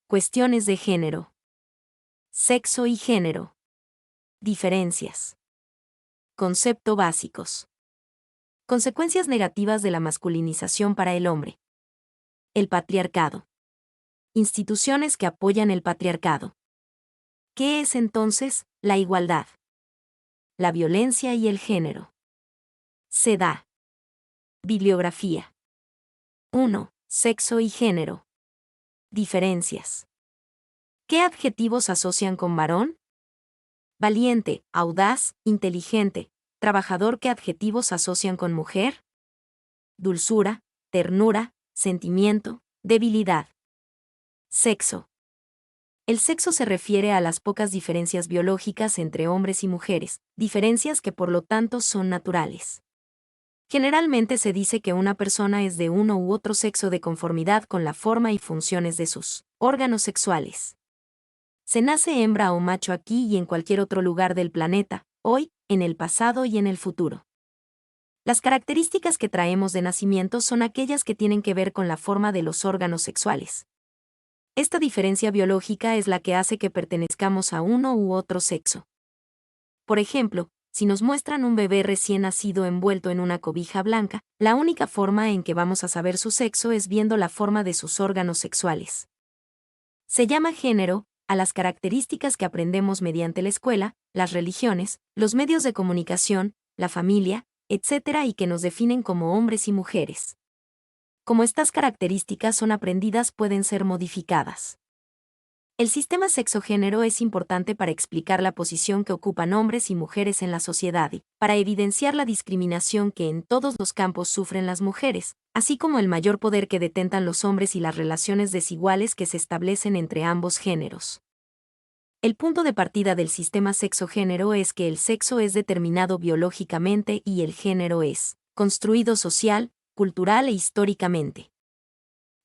Cuestiones de género. Sexo y género. Diferencias. Concepto básicos. Consecuencias negativas de la masculinización para el hombre. El patriarcado. Instituciones que apoyan el patriarcado. ¿Qué es entonces la igualdad? La violencia y el género. Se da. Bibliografía. 1. Sexo y género. Diferencias. ¿Qué adjetivos asocian con varón? Valiente, audaz, inteligente, trabajador. ¿Qué adjetivos asocian con mujer? Dulzura, ternura, sentimiento, debilidad. Sexo. El sexo se refiere a las pocas diferencias biológicas entre hombres y mujeres, diferencias que por lo tanto son naturales. Generalmente se dice que una persona es de uno u otro sexo de conformidad con la forma y funciones de sus órganos sexuales. Se nace hembra o macho aquí y en cualquier otro lugar del planeta, hoy, en el pasado y en el futuro. Las características que traemos de nacimiento son aquellas que tienen que ver con la forma de los órganos sexuales. Esta diferencia biológica es la que hace que pertenezcamos a uno u otro sexo. Por ejemplo, si nos muestran un bebé recién nacido envuelto en una cobija blanca, la única forma en que vamos a saber su sexo es viendo la forma de sus órganos sexuales. Se llama género a las características que aprendemos mediante la escuela, las religiones, los medios de comunicación, la familia, etc., y que nos definen como hombres y mujeres. Como estas características son aprendidas, pueden ser modificadas. El sistema sexo-género es importante para explicar la posición que ocupan hombres y mujeres en la sociedad y para evidenciar la discriminación que en todos los campos sufren las mujeres, así como el mayor poder que detentan los hombres y las relaciones desiguales que se establecen entre ambos géneros. El punto de partida del sistema sexo-género es que el sexo es determinado biológicamente y el género es construido social, cultural e históricamente.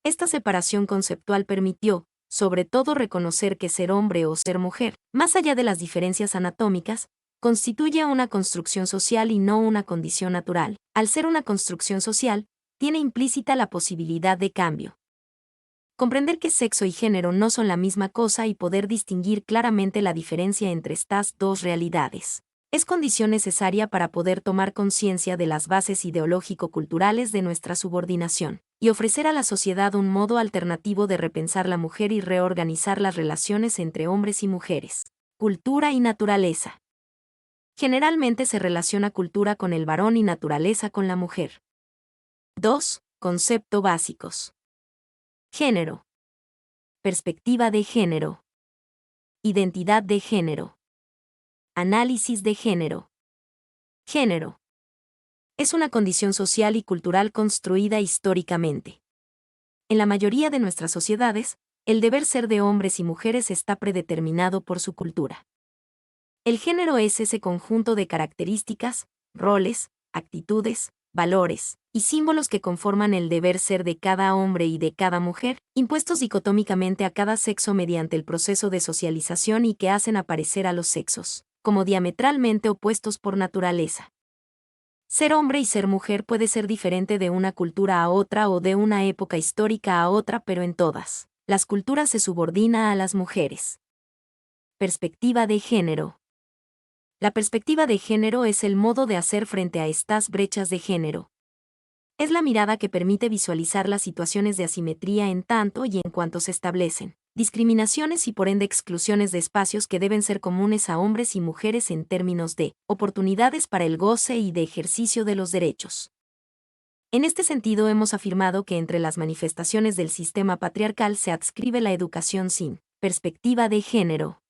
Esta separación conceptual permitió, sobre todo, reconocer que ser hombre o ser mujer, más allá de las diferencias anatómicas, constituye una construcción social y no una condición natural. Al ser una construcción social, tiene implícita la posibilidad de cambio. Comprender que sexo y género no son la misma cosa y poder distinguir claramente la diferencia entre estas dos realidades es condición necesaria para poder tomar conciencia de las bases ideológico-culturales de nuestra subordinación y ofrecer a la sociedad un modo alternativo de repensar la mujer y reorganizar las relaciones entre hombres y mujeres. Cultura y naturaleza. Generalmente se relaciona cultura con el varón y naturaleza con la mujer. 2. Concepto básicos. Género. Perspectiva de género. Identidad de género. Análisis de género. Género. Es una condición social y cultural construida históricamente. En la mayoría de nuestras sociedades, el deber ser de hombres y mujeres está predeterminado por su cultura. El género es ese conjunto de características, roles, actitudes, valores y símbolos que conforman el deber ser de cada hombre y de cada mujer, impuestos dicotómicamente a cada sexo mediante el proceso de socialización y que hacen aparecer a los sexos como diametralmente opuestos por naturaleza. Ser hombre y ser mujer puede ser diferente de una cultura a otra o de una época histórica a otra, pero en todas las culturas se subordina a las mujeres. Perspectiva de género. La perspectiva de género es el modo de hacer frente a estas brechas de género. Es la mirada que permite visualizar las situaciones de asimetría en tanto y en cuanto se establecen discriminaciones y por ende exclusiones de espacios que deben ser comunes a hombres y mujeres en términos de oportunidades para el goce y de ejercicio de los derechos. En este sentido, hemos afirmado que entre las manifestaciones del sistema patriarcal se adscribe la educación sin perspectiva de género.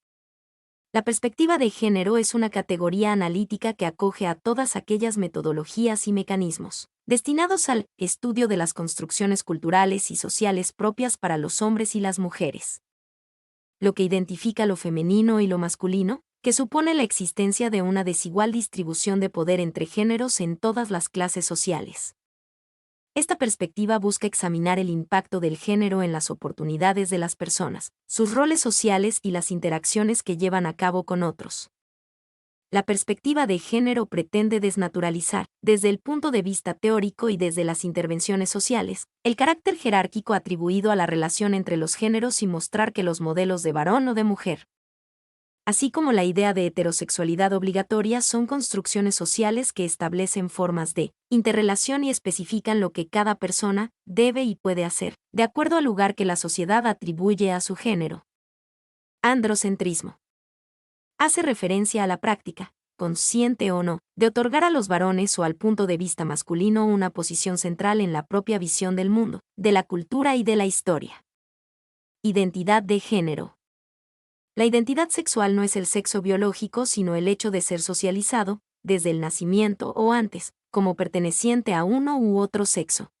La perspectiva de género es una categoría analítica que acoge a todas aquellas metodologías y mecanismos destinados al estudio de las construcciones culturales y sociales propias para los hombres y las mujeres. Lo que identifica lo femenino y lo masculino, que supone la existencia de una desigual distribución de poder entre géneros en todas las clases sociales. Esta perspectiva busca examinar el impacto del género en las oportunidades de las personas, sus roles sociales y las interacciones que llevan a cabo con otros. La perspectiva de género pretende desnaturalizar, desde el punto de vista teórico y desde las intervenciones sociales, el carácter jerárquico atribuido a la relación entre los géneros y mostrar que los modelos de varón o de mujer, así como la idea de heterosexualidad obligatoria, son construcciones sociales que establecen formas de interrelación y especifican lo que cada persona debe y puede hacer, de acuerdo al lugar que la sociedad atribuye a su género. Androcentrismo. Hace referencia a la práctica, consciente o no, de otorgar a los varones o al punto de vista masculino una posición central en la propia visión del mundo, de la cultura y de la historia. Identidad de género. La identidad sexual no es el sexo biológico, sino el hecho de ser socializado, desde el nacimiento o antes, como perteneciente a uno u otro sexo.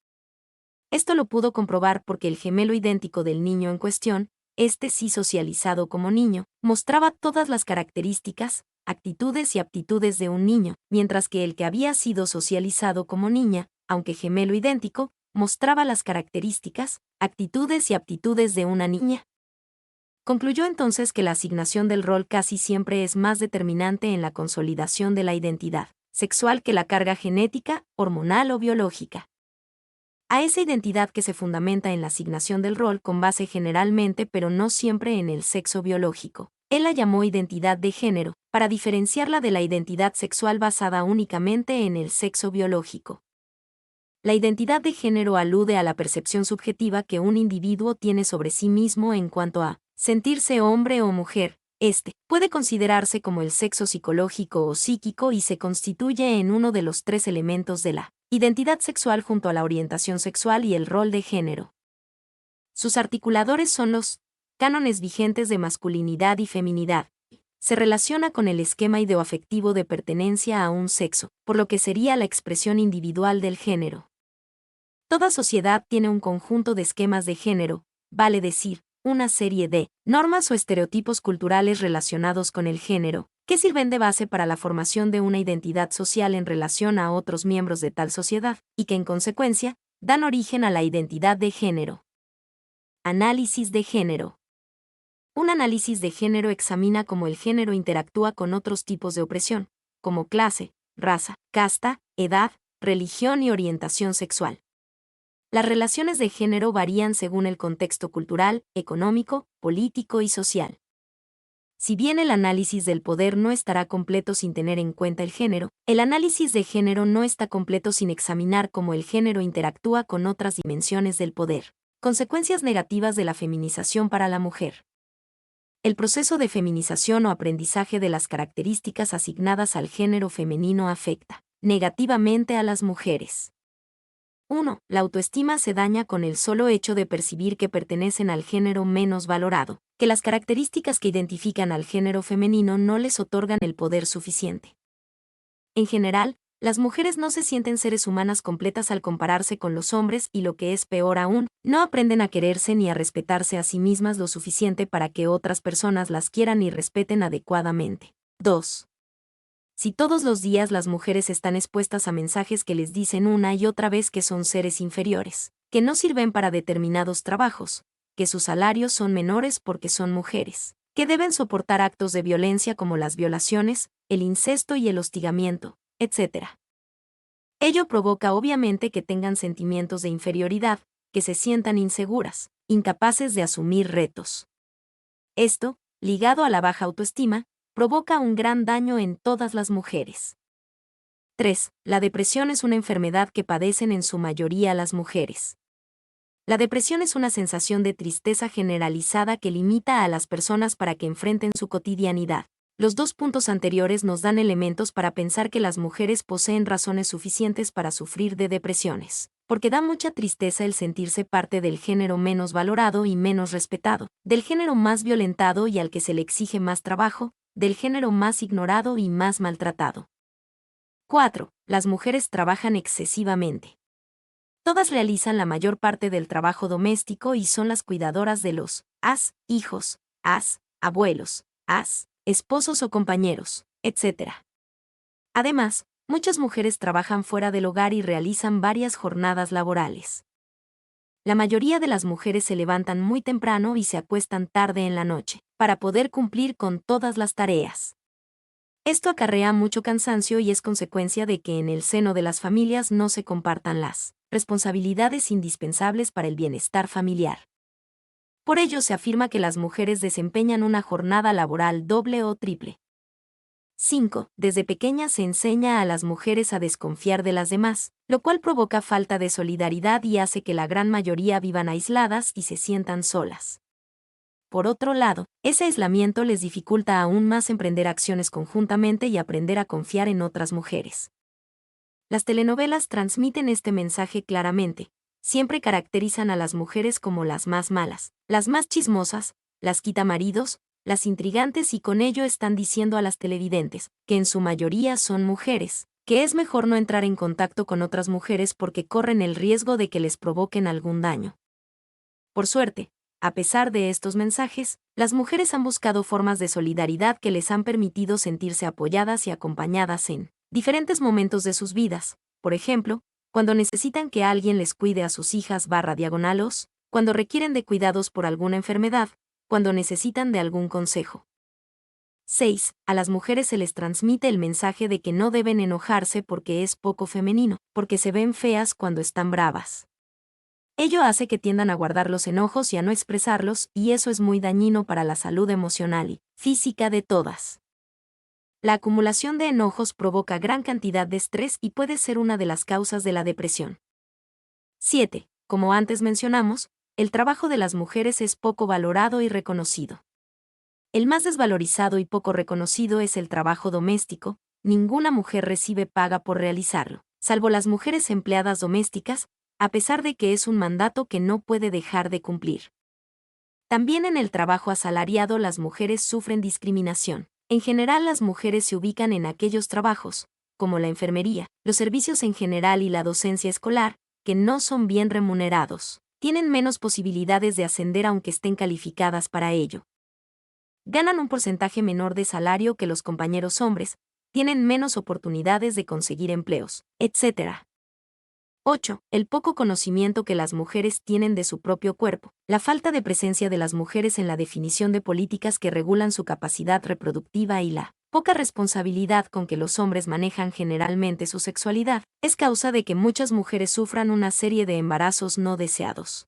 Esto lo pudo comprobar porque el gemelo idéntico del niño en cuestión, este sí socializado como niño, mostraba todas las características, actitudes y aptitudes de un niño, mientras que el que había sido socializado como niña, aunque gemelo idéntico, mostraba las características, actitudes y aptitudes de una niña. Concluyó entonces que la asignación del rol casi siempre es más determinante en la consolidación de la identidad sexual que la carga genética, hormonal o biológica. A esa identidad que se fundamenta en la asignación del rol con base generalmente pero no siempre en el sexo biológico. Él la llamó identidad de género, para diferenciarla de la identidad sexual basada únicamente en el sexo biológico. La identidad de género alude a la percepción subjetiva que un individuo tiene sobre sí mismo en cuanto a sentirse hombre o mujer. Este puede considerarse como el sexo psicológico o psíquico y se constituye en uno de los tres elementos de la identidad sexual junto a la orientación sexual y el rol de género. Sus articuladores son los cánones vigentes de masculinidad y feminidad. Se relaciona con el esquema ideoafectivo de pertenencia a un sexo, por lo que sería la expresión individual del género. Toda sociedad tiene un conjunto de esquemas de género, vale decir, una serie de normas o estereotipos culturales relacionados con el género, que sirven de base para la formación de una identidad social en relación a otros miembros de tal sociedad, y que en consecuencia, dan origen a la identidad de género. Análisis de género. Un análisis de género examina cómo el género interactúa con otros tipos de opresión, como clase, raza, casta, edad, religión y orientación sexual. Las relaciones de género varían según el contexto cultural, económico, político y social. Si bien el análisis del poder no estará completo sin tener en cuenta el género, el análisis de género no está completo sin examinar cómo el género interactúa con otras dimensiones del poder. Consecuencias negativas de la feminización para la mujer. El proceso de feminización o aprendizaje de las características asignadas al género femenino afecta negativamente a las mujeres. 1. La autoestima se daña con el solo hecho de percibir que pertenecen al género menos valorado, que las características que identifican al género femenino no les otorgan el poder suficiente. En general, las mujeres no se sienten seres humanas completas al compararse con los hombres y lo que es peor aún, no aprenden a quererse ni a respetarse a sí mismas lo suficiente para que otras personas las quieran y respeten adecuadamente. 2. Si todos los días las mujeres están expuestas a mensajes que les dicen una y otra vez que son seres inferiores, que no sirven para determinados trabajos, que sus salarios son menores porque son mujeres, que deben soportar actos de violencia como las violaciones, el incesto y el hostigamiento, etc. Ello provoca obviamente que tengan sentimientos de inferioridad, que se sientan inseguras, incapaces de asumir retos. Esto, ligado a la baja autoestima, provoca un gran daño en todas las mujeres. 3. La depresión es una enfermedad que padecen en su mayoría las mujeres. La depresión es una sensación de tristeza generalizada que limita a las personas para que enfrenten su cotidianidad. Los dos puntos anteriores nos dan elementos para pensar que las mujeres poseen razones suficientes para sufrir de depresiones, porque da mucha tristeza el sentirse parte del género menos valorado y menos respetado, del género más violentado y al que se le exige más trabajo, del género más ignorado y más maltratado. 4. Las mujeres trabajan excesivamente. Todas realizan la mayor parte del trabajo doméstico y son las cuidadoras de los hijos, abuelos, esposos o compañeros, etc. Además, muchas mujeres trabajan fuera del hogar y realizan varias jornadas laborales. La mayoría de las mujeres se levantan muy temprano y se acuestan tarde en la noche, para poder cumplir con todas las tareas. Esto acarrea mucho cansancio y es consecuencia de que en el seno de las familias no se compartan las responsabilidades indispensables para el bienestar familiar. Por ello se afirma que las mujeres desempeñan una jornada laboral doble o triple. 5. Desde pequeñas se enseña a las mujeres a desconfiar de las demás, lo cual provoca falta de solidaridad y hace que la gran mayoría vivan aisladas y se sientan solas. Por otro lado, ese aislamiento les dificulta aún más emprender acciones conjuntamente y aprender a confiar en otras mujeres. Las telenovelas transmiten este mensaje claramente. Siempre caracterizan a las mujeres como las más malas, las más chismosas, las quitamaridos, las intrigantes y con ello están diciendo a las televidentes, que en su mayoría son mujeres, que es mejor no entrar en contacto con otras mujeres porque corren el riesgo de que les provoquen algún daño. Por suerte, a pesar de estos mensajes, las mujeres han buscado formas de solidaridad que les han permitido sentirse apoyadas y acompañadas en diferentes momentos de sus vidas, por ejemplo, cuando necesitan que alguien les cuide a sus hijas /diagonalos, cuando requieren de cuidados por alguna enfermedad, cuando necesitan de algún consejo. 6. A las mujeres se les transmite el mensaje de que no deben enojarse porque es poco femenino, porque se ven feas cuando están bravas. Ello hace que tiendan a guardar los enojos y a no expresarlos, y eso es muy dañino para la salud emocional y física de todas. La acumulación de enojos provoca gran cantidad de estrés y puede ser una de las causas de la depresión. 7. Como antes mencionamos, el trabajo de las mujeres es poco valorado y reconocido. El más desvalorizado y poco reconocido es el trabajo doméstico. Ninguna mujer recibe paga por realizarlo, salvo las mujeres empleadas domésticas, a pesar de que es un mandato que no puede dejar de cumplir. También en el trabajo asalariado las mujeres sufren discriminación. En general las mujeres se ubican en aquellos trabajos, como la enfermería, los servicios en general y la docencia escolar, que no son bien remunerados. Tienen menos posibilidades de ascender aunque estén calificadas para ello. Ganan un porcentaje menor de salario que los compañeros hombres, tienen menos oportunidades de conseguir empleos, etc. 8. El poco conocimiento que las mujeres tienen de su propio cuerpo, la falta de presencia de las mujeres en la definición de políticas que regulan su capacidad reproductiva y la poca responsabilidad con que los hombres manejan generalmente su sexualidad, es causa de que muchas mujeres sufran una serie de embarazos no deseados.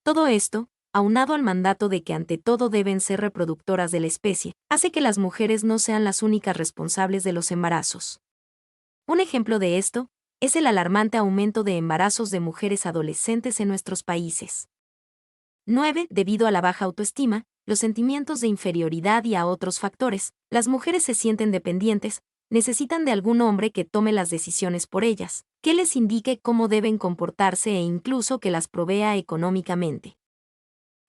Todo esto, aunado al mandato de que ante todo deben ser reproductoras de la especie, hace que las mujeres no sean las únicas responsables de los embarazos. Un ejemplo de esto es el alarmante aumento de embarazos de mujeres adolescentes en nuestros países. 9. Debido a la baja autoestima, los sentimientos de inferioridad y a otros factores, las mujeres se sienten dependientes, necesitan de algún hombre que tome las decisiones por ellas, que les indique cómo deben comportarse e incluso que las provea económicamente.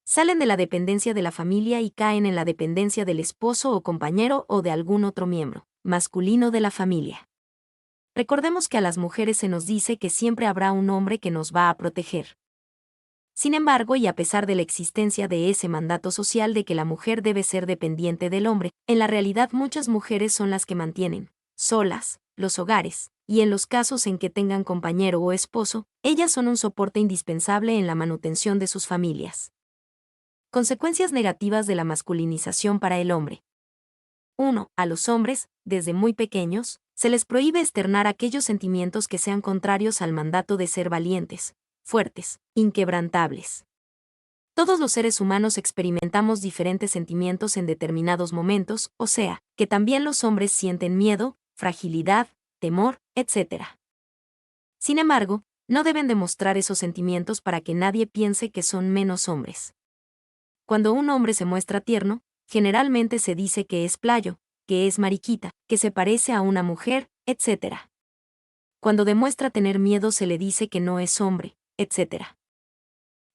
Salen de la dependencia de la familia y caen en la dependencia del esposo o compañero o de algún otro miembro masculino de la familia. Recordemos que a las mujeres se nos dice que siempre habrá un hombre que nos va a proteger. Sin embargo, y a pesar de la existencia de ese mandato social de que la mujer debe ser dependiente del hombre, en la realidad muchas mujeres son las que mantienen, solas, los hogares, y en los casos en que tengan compañero o esposo, ellas son un soporte indispensable en la manutención de sus familias. Consecuencias negativas de la masculinización para el hombre. 1. A los hombres, desde muy pequeños, se les prohíbe externar aquellos sentimientos que sean contrarios al mandato de ser valientes, fuertes, inquebrantables. Todos los seres humanos experimentamos diferentes sentimientos en determinados momentos, o sea, que también los hombres sienten miedo, fragilidad, temor, etc. Sin embargo, no deben demostrar esos sentimientos para que nadie piense que son menos hombres. Cuando un hombre se muestra tierno, generalmente se dice que es playo, que es mariquita, que se parece a una mujer, etc. Cuando demuestra tener miedo se le dice que no es hombre, etc.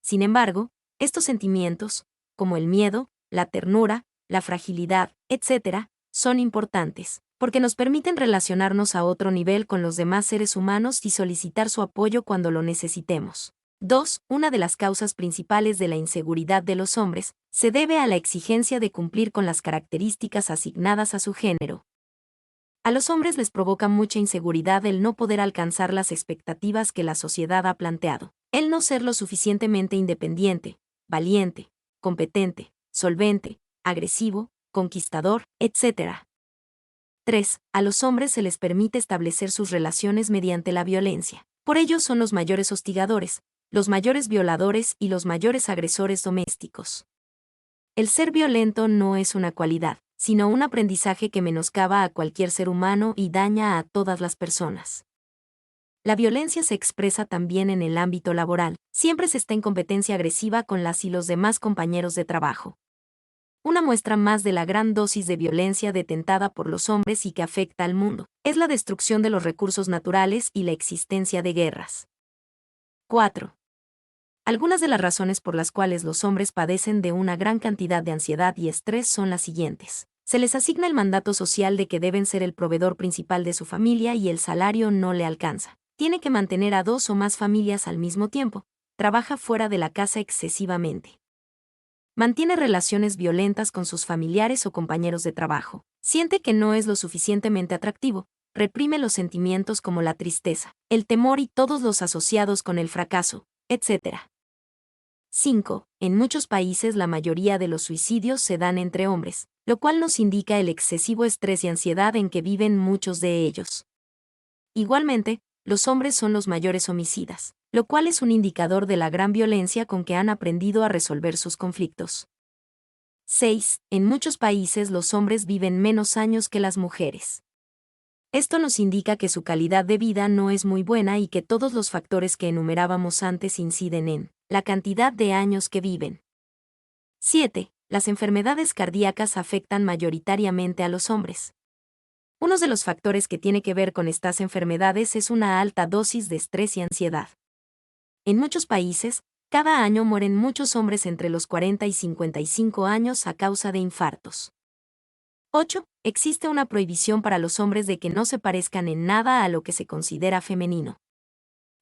Sin embargo, estos sentimientos, como el miedo, la ternura, la fragilidad, etc., son importantes, porque nos permiten relacionarnos a otro nivel con los demás seres humanos y solicitar su apoyo cuando lo necesitemos. 2. Una de las causas principales de la inseguridad de los hombres se debe a la exigencia de cumplir con las características asignadas a su género. A los hombres les provoca mucha inseguridad el no poder alcanzar las expectativas que la sociedad ha planteado, el no ser lo suficientemente independiente, valiente, competente, solvente, agresivo, conquistador, etc. 3. A los hombres se les permite establecer sus relaciones mediante la violencia. Por ello son los mayores hostigadores, los mayores violadores y los mayores agresores domésticos. El ser violento no es una cualidad, sino un aprendizaje que menoscaba a cualquier ser humano y daña a todas las personas. La violencia se expresa también en el ámbito laboral, siempre se está en competencia agresiva con las y los demás compañeros de trabajo. Una muestra más de la gran dosis de violencia detentada por los hombres y que afecta al mundo, es la destrucción de los recursos naturales y la existencia de guerras. 4. Algunas de las razones por las cuales los hombres padecen de una gran cantidad de ansiedad y estrés son las siguientes. Se les asigna el mandato social de que deben ser el proveedor principal de su familia y el salario no le alcanza. Tiene que mantener a 2 o más familias al mismo tiempo. Trabaja fuera de la casa excesivamente. Mantiene relaciones violentas con sus familiares o compañeros de trabajo. Siente que no es lo suficientemente atractivo. Reprime los sentimientos como la tristeza, el temor y todos los asociados con el fracaso, etc. 5. En muchos países la mayoría de los suicidios se dan entre hombres, lo cual nos indica el excesivo estrés y ansiedad en que viven muchos de ellos. Igualmente, los hombres son los mayores homicidas, lo cual es un indicador de la gran violencia con que han aprendido a resolver sus conflictos. 6. En muchos países los hombres viven menos años que las mujeres. Esto nos indica que su calidad de vida no es muy buena y que todos los factores que enumerábamos antes inciden en la cantidad de años que viven. 7. Las enfermedades cardíacas afectan mayoritariamente a los hombres. Uno de los factores que tiene que ver con estas enfermedades es una alta dosis de estrés y ansiedad. En muchos países, cada año mueren muchos hombres entre los 40 y 55 años a causa de infartos. 8. Existe una prohibición para los hombres de que no se parezcan en nada a lo que se considera femenino.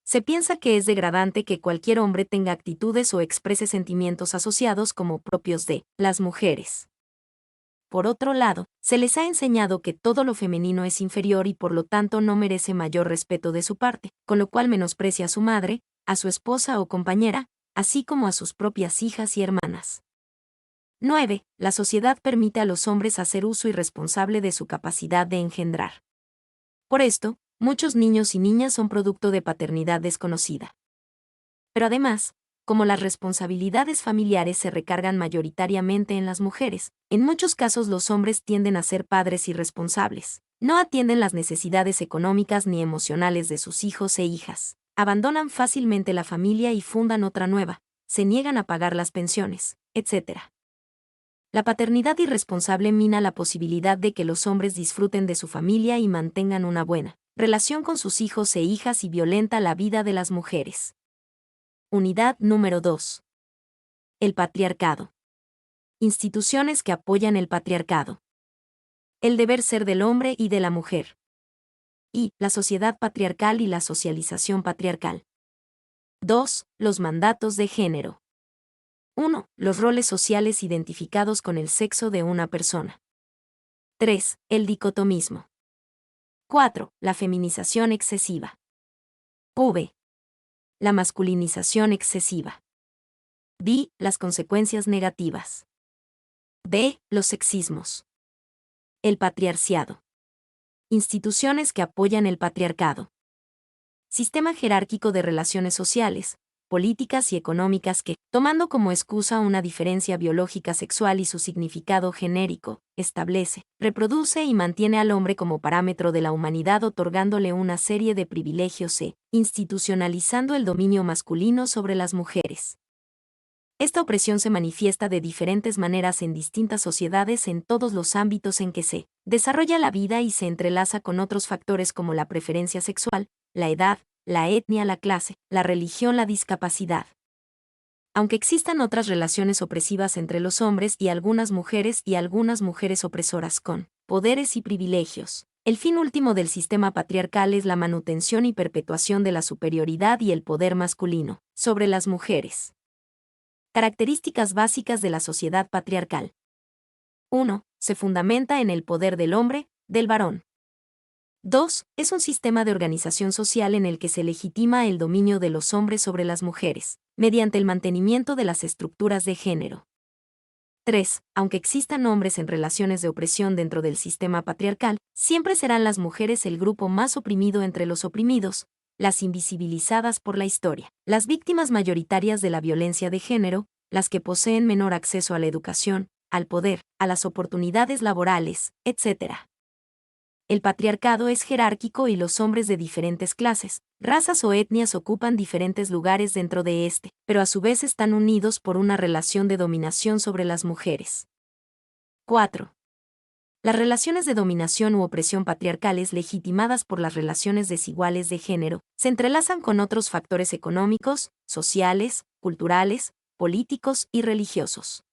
Se piensa que es degradante que cualquier hombre tenga actitudes o exprese sentimientos asociados como propios de las mujeres. Por otro lado, se les ha enseñado que todo lo femenino es inferior y por lo tanto no merece mayor respeto de su parte, con lo cual menosprecia a su madre, a su esposa o compañera, así como a sus propias hijas y hermanas. 9. La sociedad permite a los hombres hacer uso irresponsable de su capacidad de engendrar. Por esto, muchos niños y niñas son producto de paternidad desconocida. Pero además, como las responsabilidades familiares se recargan mayoritariamente en las mujeres, en muchos casos los hombres tienden a ser padres irresponsables. No atienden las necesidades económicas ni emocionales de sus hijos e hijas. Abandonan fácilmente la familia y fundan otra nueva. Se niegan a pagar las pensiones, etc. La paternidad irresponsable mina la posibilidad de que los hombres disfruten de su familia y mantengan una buena relación con sus hijos e hijas y violenta la vida de las mujeres. Unidad número 2. El patriarcado. Instituciones que apoyan el patriarcado. El deber ser del hombre y de la mujer. Y la sociedad patriarcal y la socialización patriarcal. 2. Los mandatos de género. 1. Los roles sociales identificados con el sexo de una persona. 3. El dicotomismo. 4. La feminización excesiva. V. La masculinización excesiva. D. Las consecuencias negativas. B. Los sexismos. El patriarciado. Instituciones que apoyan el patriarcado. Sistema jerárquico de relaciones sociales, políticas y económicas que, tomando como excusa una diferencia biológica sexual y su significado genérico, establece, reproduce y mantiene al hombre como parámetro de la humanidad otorgándole una serie de privilegios e institucionalizando el dominio masculino sobre las mujeres. Esta opresión se manifiesta de diferentes maneras en distintas sociedades en todos los ámbitos en que se desarrolla la vida y se entrelaza con otros factores como la preferencia sexual, la edad, la etnia, la clase, la religión, la discapacidad. Aunque existan otras relaciones opresivas entre los hombres y algunas mujeres opresoras con poderes y privilegios, el fin último del sistema patriarcal es la manutención y perpetuación de la superioridad y el poder masculino sobre las mujeres. Características básicas de la sociedad patriarcal. 1. Se fundamenta en el poder del hombre, del varón. 2. Es un sistema de organización social en el que se legitima el dominio de los hombres sobre las mujeres, mediante el mantenimiento de las estructuras de género. 3. Aunque existan hombres en relaciones de opresión dentro del sistema patriarcal, siempre serán las mujeres el grupo más oprimido entre los oprimidos, las invisibilizadas por la historia, las víctimas mayoritarias de la violencia de género, las que poseen menor acceso a la educación, al poder, a las oportunidades laborales, etc. El patriarcado es jerárquico y los hombres de diferentes clases, razas o etnias ocupan diferentes lugares dentro de este, pero a su vez están unidos por una relación de dominación sobre las mujeres. 4. Las relaciones de dominación u opresión patriarcales legitimadas por las relaciones desiguales de género se entrelazan con otros factores económicos, sociales, culturales, políticos y religiosos.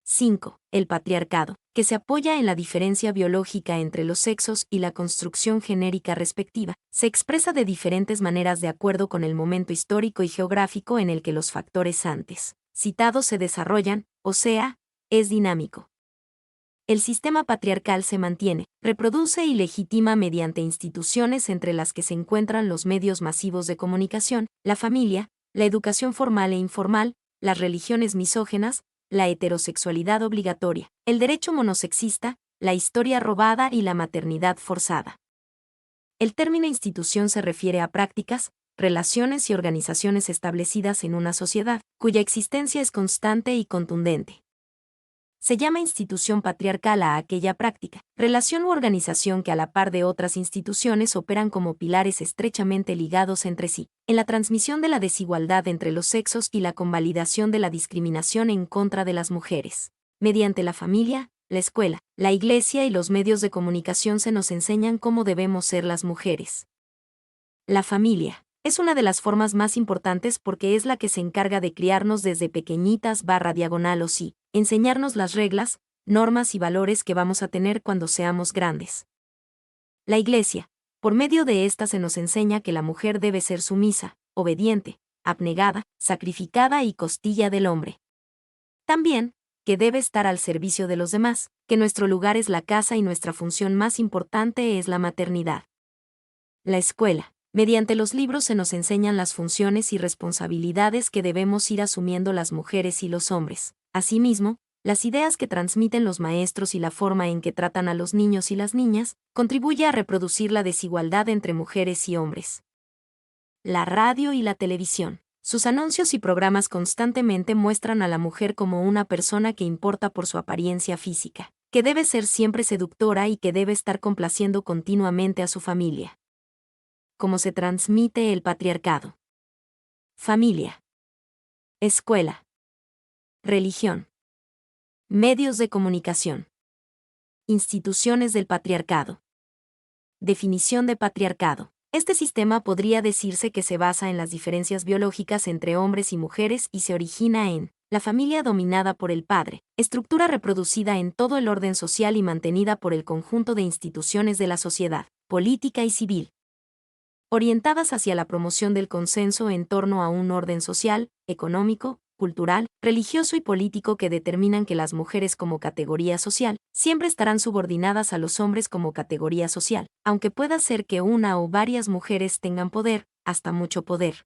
5. El patriarcado, que se apoya en la diferencia biológica entre los sexos y la construcción genérica respectiva, se expresa de diferentes maneras de acuerdo con el momento histórico y geográfico en el que los factores antes citados se desarrollan, o sea, es dinámico. El sistema patriarcal se mantiene, reproduce y legitima mediante instituciones entre las que se encuentran los medios masivos de comunicación, la familia, la educación formal e informal, las religiones misóginas, la heterosexualidad obligatoria, el derecho monosexista, la historia robada y la maternidad forzada. El término institución se refiere a prácticas, relaciones y organizaciones establecidas en una sociedad, cuya existencia es constante y contundente. Se llama institución patriarcal a aquella práctica, relación u organización que a la par de otras instituciones operan como pilares estrechamente ligados entre sí, en la transmisión de la desigualdad entre los sexos y la convalidación de la discriminación en contra de las mujeres. Mediante la familia, la escuela, la iglesia y los medios de comunicación se nos enseñan cómo debemos ser las mujeres. La familia es una de las formas más importantes porque es la que se encarga de criarnos desde pequeñitas /diagonal o sí, enseñarnos las reglas, normas y valores que vamos a tener cuando seamos grandes. La Iglesia, por medio de esta se nos enseña que la mujer debe ser sumisa, obediente, abnegada, sacrificada y costilla del hombre. También, que debe estar al servicio de los demás, que nuestro lugar es la casa y nuestra función más importante es la maternidad. La escuela. Mediante los libros se nos enseñan las funciones y responsabilidades que debemos ir asumiendo las mujeres y los hombres. Asimismo, las ideas que transmiten los maestros y la forma en que tratan a los niños y las niñas, contribuye a reproducir la desigualdad entre mujeres y hombres. La radio y la televisión. Sus anuncios y programas constantemente muestran a la mujer como una persona que importa por su apariencia física, que debe ser siempre seductora y que debe estar complaciendo continuamente a su familia. ¿Cómo se transmite el patriarcado? Familia. Escuela. Religión. Medios de comunicación. Instituciones del patriarcado. Definición de patriarcado. Este sistema podría decirse que se basa en las diferencias biológicas entre hombres y mujeres y se origina en la familia dominada por el padre, estructura reproducida en todo el orden social y mantenida por el conjunto de instituciones de la sociedad, política y civil, orientadas hacia la promoción del consenso en torno a un orden social, económico, cultural, religioso y político que determinan que las mujeres como categoría social siempre estarán subordinadas a los hombres como categoría social, aunque pueda ser que una o varias mujeres tengan poder, hasta mucho poder.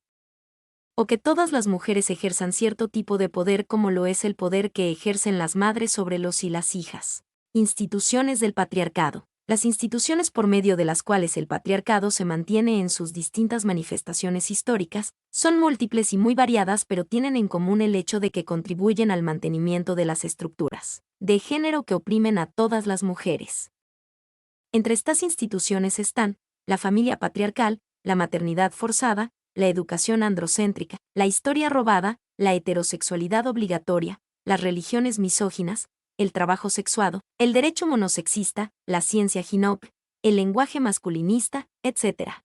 O que todas las mujeres ejerzan cierto tipo de poder como lo es el poder que ejercen las madres sobre los y las hijas. Instituciones del patriarcado. Las instituciones por medio de las cuales el patriarcado se mantiene en sus distintas manifestaciones históricas, son múltiples y muy variadas pero tienen en común el hecho de que contribuyen al mantenimiento de las estructuras de género que oprimen a todas las mujeres. Entre estas instituciones están la familia patriarcal, la maternidad forzada, la educación androcéntrica, la historia robada, la heterosexualidad obligatoria, las religiones misóginas, el trabajo sexuado, el derecho monosexista, la ciencia GINOP, el lenguaje masculinista, etc.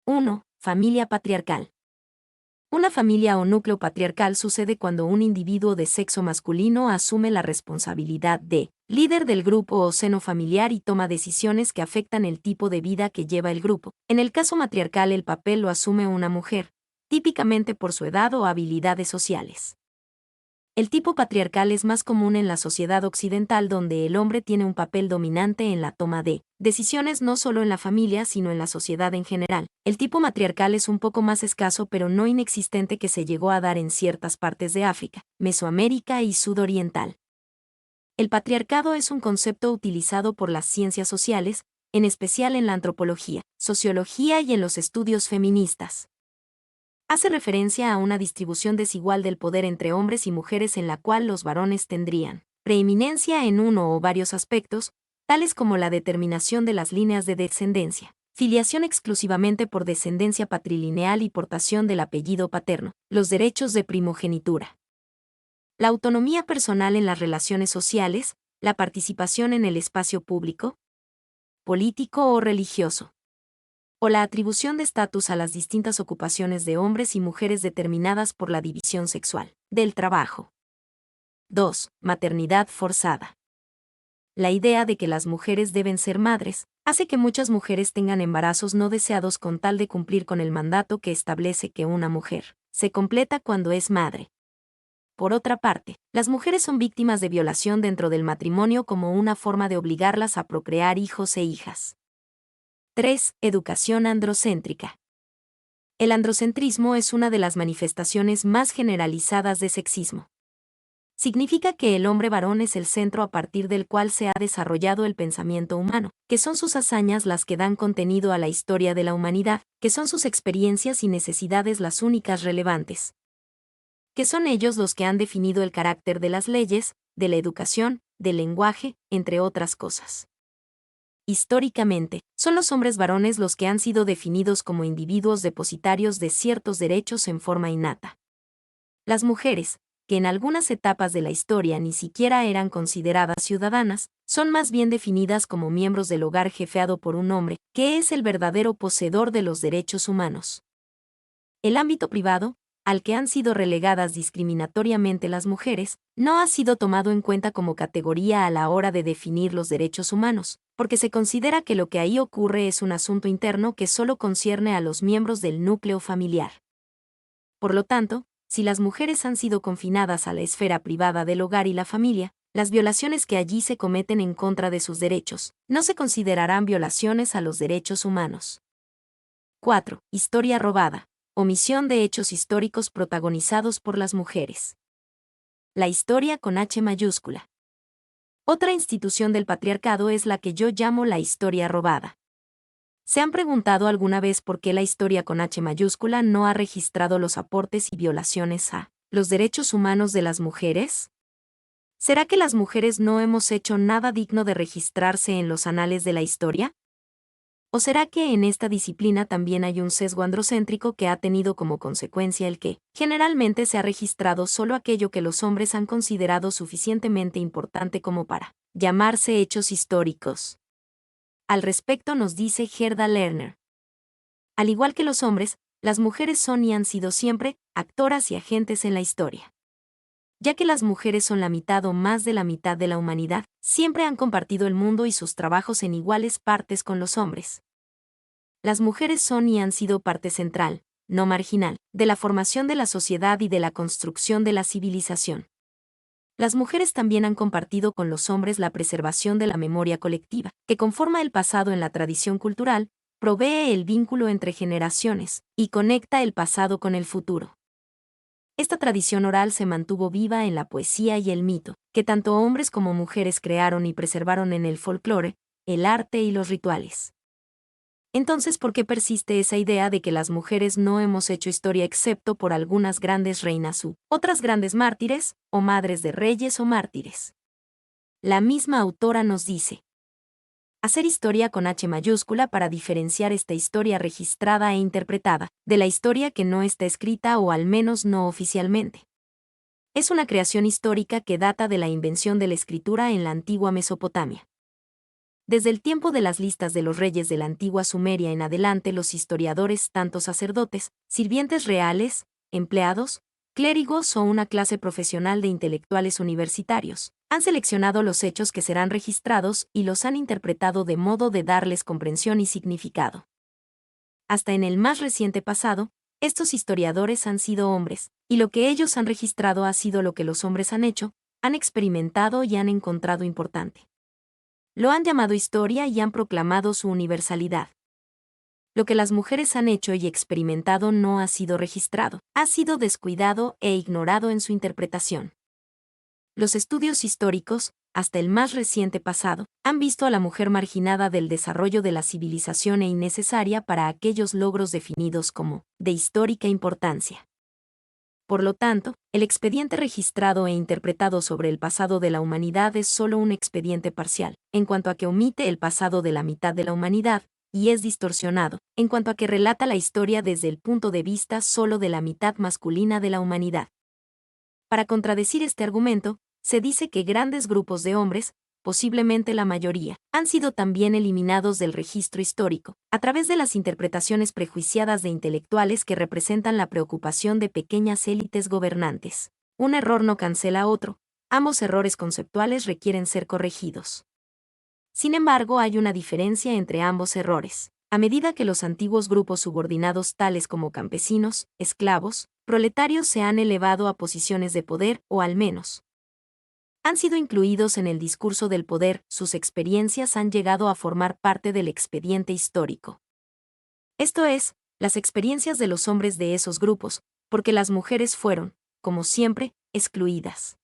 1. Familia patriarcal. Una familia o núcleo patriarcal sucede cuando un individuo de sexo masculino asume la responsabilidad de líder del grupo o seno familiar y toma decisiones que afectan el tipo de vida que lleva el grupo. En el caso matriarcal el papel lo asume una mujer, típicamente por su edad o habilidades sociales. El tipo patriarcal es más común en la sociedad occidental, donde el hombre tiene un papel dominante en la toma de decisiones no solo en la familia sino en la sociedad en general. El tipo matriarcal es un poco más escaso pero no inexistente, que se llegó a dar en ciertas partes de África, Mesoamérica y Sudoriental. El patriarcado es un concepto utilizado por las ciencias sociales, en especial en la antropología, sociología y en los estudios feministas. Hace referencia a una distribución desigual del poder entre hombres y mujeres, en la cual los varones tendrían preeminencia en uno o varios aspectos, tales como la determinación de las líneas de descendencia, filiación exclusivamente por descendencia patrilineal y portación del apellido paterno, los derechos de primogenitura, la autonomía personal en las relaciones sociales, la participación en el espacio público, político o religioso, o la atribución de estatus a las distintas ocupaciones de hombres y mujeres determinadas por la división sexual del trabajo. 2. Maternidad forzada. La idea de que las mujeres deben ser madres hace que muchas mujeres tengan embarazos no deseados con tal de cumplir con el mandato que establece que una mujer se completa cuando es madre. Por otra parte, las mujeres son víctimas de violación dentro del matrimonio como una forma de obligarlas a procrear hijos e hijas. 3. Educación androcéntrica. El androcentrismo es una de las manifestaciones más generalizadas de sexismo. Significa que el hombre varón es el centro a partir del cual se ha desarrollado el pensamiento humano, que son sus hazañas las que dan contenido a la historia de la humanidad, que son sus experiencias y necesidades las únicas relevantes, que son ellos los que han definido el carácter de las leyes, de la educación, del lenguaje, entre otras cosas. Históricamente, son los hombres varones los que han sido definidos como individuos depositarios de ciertos derechos en forma innata. Las mujeres, que en algunas etapas de la historia ni siquiera eran consideradas ciudadanas, son más bien definidas como miembros del hogar jefeado por un hombre, que es el verdadero poseedor de los derechos humanos. El ámbito privado, al que han sido relegadas discriminatoriamente las mujeres, no ha sido tomado en cuenta como categoría a la hora de definir los derechos humanos, porque se considera que lo que ahí ocurre es un asunto interno que solo concierne a los miembros del núcleo familiar. Por lo tanto, si las mujeres han sido confinadas a la esfera privada del hogar y la familia, las violaciones que allí se cometen en contra de sus derechos no se considerarán violaciones a los derechos humanos. 4. Historia robada. Omisión de hechos históricos protagonizados por las mujeres. La historia con H mayúscula. Otra institución del patriarcado es la que yo llamo la historia robada. ¿Se han preguntado alguna vez por qué la historia con H mayúscula no ha registrado los aportes y violaciones a los derechos humanos de las mujeres? ¿Será que las mujeres no hemos hecho nada digno de registrarse en los anales de la historia? ¿O será que en esta disciplina también hay un sesgo androcéntrico que ha tenido como consecuencia el que, generalmente, se ha registrado solo aquello que los hombres han considerado suficientemente importante como para llamarse hechos históricos? Al respecto nos dice Gerda Lerner. Al igual que los hombres, las mujeres son y han sido siempre actoras y agentes en la historia. Ya que las mujeres son la mitad o más de la mitad de la humanidad, siempre han compartido el mundo y sus trabajos en iguales partes con los hombres. Las mujeres son y han sido parte central, no marginal, de la formación de la sociedad y de la construcción de la civilización. Las mujeres también han compartido con los hombres la preservación de la memoria colectiva, que conforma el pasado en la tradición cultural, provee el vínculo entre generaciones y conecta el pasado con el futuro. Esta tradición oral se mantuvo viva en la poesía y el mito, que tanto hombres como mujeres crearon y preservaron en el folclore, el arte y los rituales. Entonces, ¿por qué persiste esa idea de que las mujeres no hemos hecho historia excepto por algunas grandes reinas u otras grandes mártires, o madres de reyes o mártires? La misma autora nos dice: hacer historia con H mayúscula para diferenciar esta historia registrada e interpretada de la historia que no está escrita o al menos no oficialmente. Es una creación histórica que data de la invención de la escritura en la antigua Mesopotamia. Desde el tiempo de las listas de los reyes de la antigua Sumeria en adelante, los historiadores, tanto sacerdotes, sirvientes reales, empleados, clérigos o una clase profesional de intelectuales universitarios, han seleccionado los hechos que serán registrados y los han interpretado de modo de darles comprensión y significado. Hasta en el más reciente pasado, Estos historiadores han sido hombres, y lo que ellos han registrado ha sido lo que los hombres han hecho, han experimentado y han encontrado importante. Lo han llamado historia y han proclamado su universalidad. Lo que las mujeres han hecho y experimentado no ha sido registrado, ha sido descuidado e ignorado en su interpretación. Los estudios históricos, hasta el más reciente pasado, han visto a la mujer marginada del desarrollo de la civilización e innecesaria para aquellos logros definidos como de histórica importancia. Por lo tanto, el expediente registrado e interpretado sobre el pasado de la humanidad es solo un expediente parcial, en cuanto a que omite el pasado de la mitad de la humanidad, y es distorsionado, en cuanto a que relata la historia desde el punto de vista solo de la mitad masculina de la humanidad. Para contradecir este argumento, se dice que grandes grupos de hombres, posiblemente la mayoría, han sido también eliminados del registro histórico, a través de las interpretaciones prejuiciadas de intelectuales que representan la preocupación de pequeñas élites gobernantes. Un error no cancela otro, ambos errores conceptuales requieren ser corregidos. Sin embargo, hay una diferencia entre ambos errores. A medida que los antiguos grupos subordinados tales como campesinos, esclavos, proletarios se han elevado a posiciones de poder o al menos han sido incluidos en el discurso del poder, sus experiencias han llegado a formar parte del expediente histórico. Esto es, las experiencias de los hombres de esos grupos, porque las mujeres fueron, como siempre, excluidas.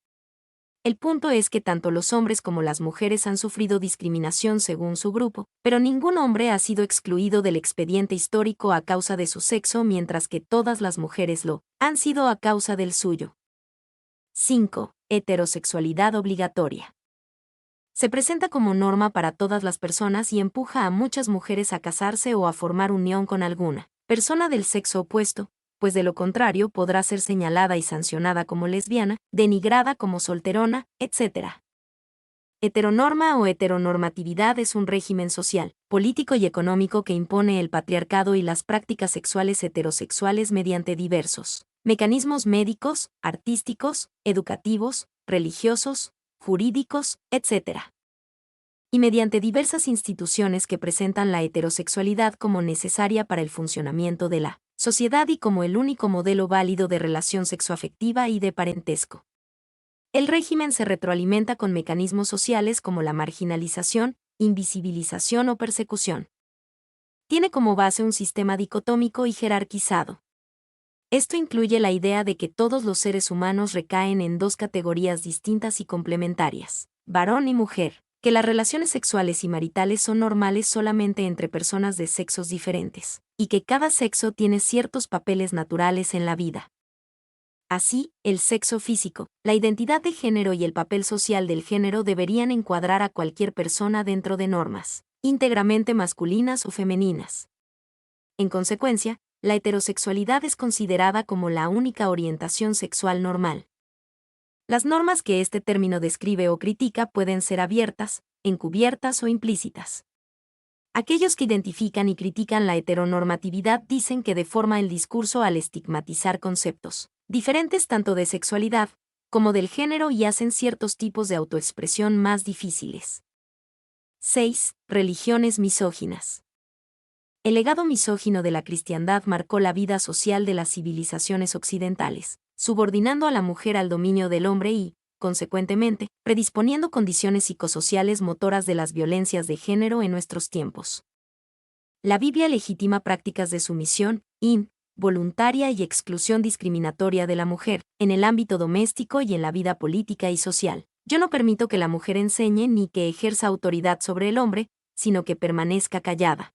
El punto es que tanto los hombres como las mujeres han sufrido discriminación según su grupo, pero ningún hombre ha sido excluido del expediente histórico a causa de su sexo, mientras que todas las mujeres lo han sido a causa del suyo. 5. Heterosexualidad obligatoria. Se presenta como norma para todas las personas y empuja a muchas mujeres a casarse o a formar unión con alguna persona del sexo opuesto, pues de lo contrario podrá ser señalada y sancionada como lesbiana, denigrada como solterona, etc. Heteronorma o heteronormatividad es un régimen social, político y económico que impone el patriarcado y las prácticas sexuales heterosexuales mediante diversos mecanismos médicos, artísticos, educativos, religiosos, jurídicos, etc. Y mediante diversas instituciones que presentan la heterosexualidad como necesaria para el funcionamiento de la sociedad y como el único modelo válido de relación sexoafectiva y de parentesco. El régimen se retroalimenta con mecanismos sociales como la marginalización, invisibilización o persecución. Tiene como base un sistema dicotómico y jerarquizado. Esto incluye la idea de que todos los seres humanos recaen en dos categorías distintas y complementarias, varón y mujer, que las relaciones sexuales y maritales son normales solamente entre personas de sexos diferentes, y que cada sexo tiene ciertos papeles naturales en la vida. Así, el sexo físico, la identidad de género y el papel social del género deberían encuadrar a cualquier persona dentro de normas, íntegramente masculinas o femeninas. En consecuencia, la heterosexualidad es considerada como la única orientación sexual normal. Las normas que este término describe o critica pueden ser abiertas, encubiertas o implícitas. Aquellos que identifican y critican la heteronormatividad dicen que deforma el discurso al estigmatizar conceptos diferentes tanto de sexualidad como del género y hacen ciertos tipos de autoexpresión más difíciles. 6. Religiones misóginas. El legado misógino de la cristiandad marcó la vida social de las civilizaciones occidentales, subordinando a la mujer al dominio del hombre y, consecuentemente, predisponiendo condiciones psicosociales motoras de las violencias de género en nuestros tiempos. La Biblia legitima prácticas de sumisión, voluntaria y exclusión discriminatoria de la mujer, en el ámbito doméstico y en la vida política y social. Yo no permito que la mujer enseñe ni que ejerza autoridad sobre el hombre, sino que permanezca callada.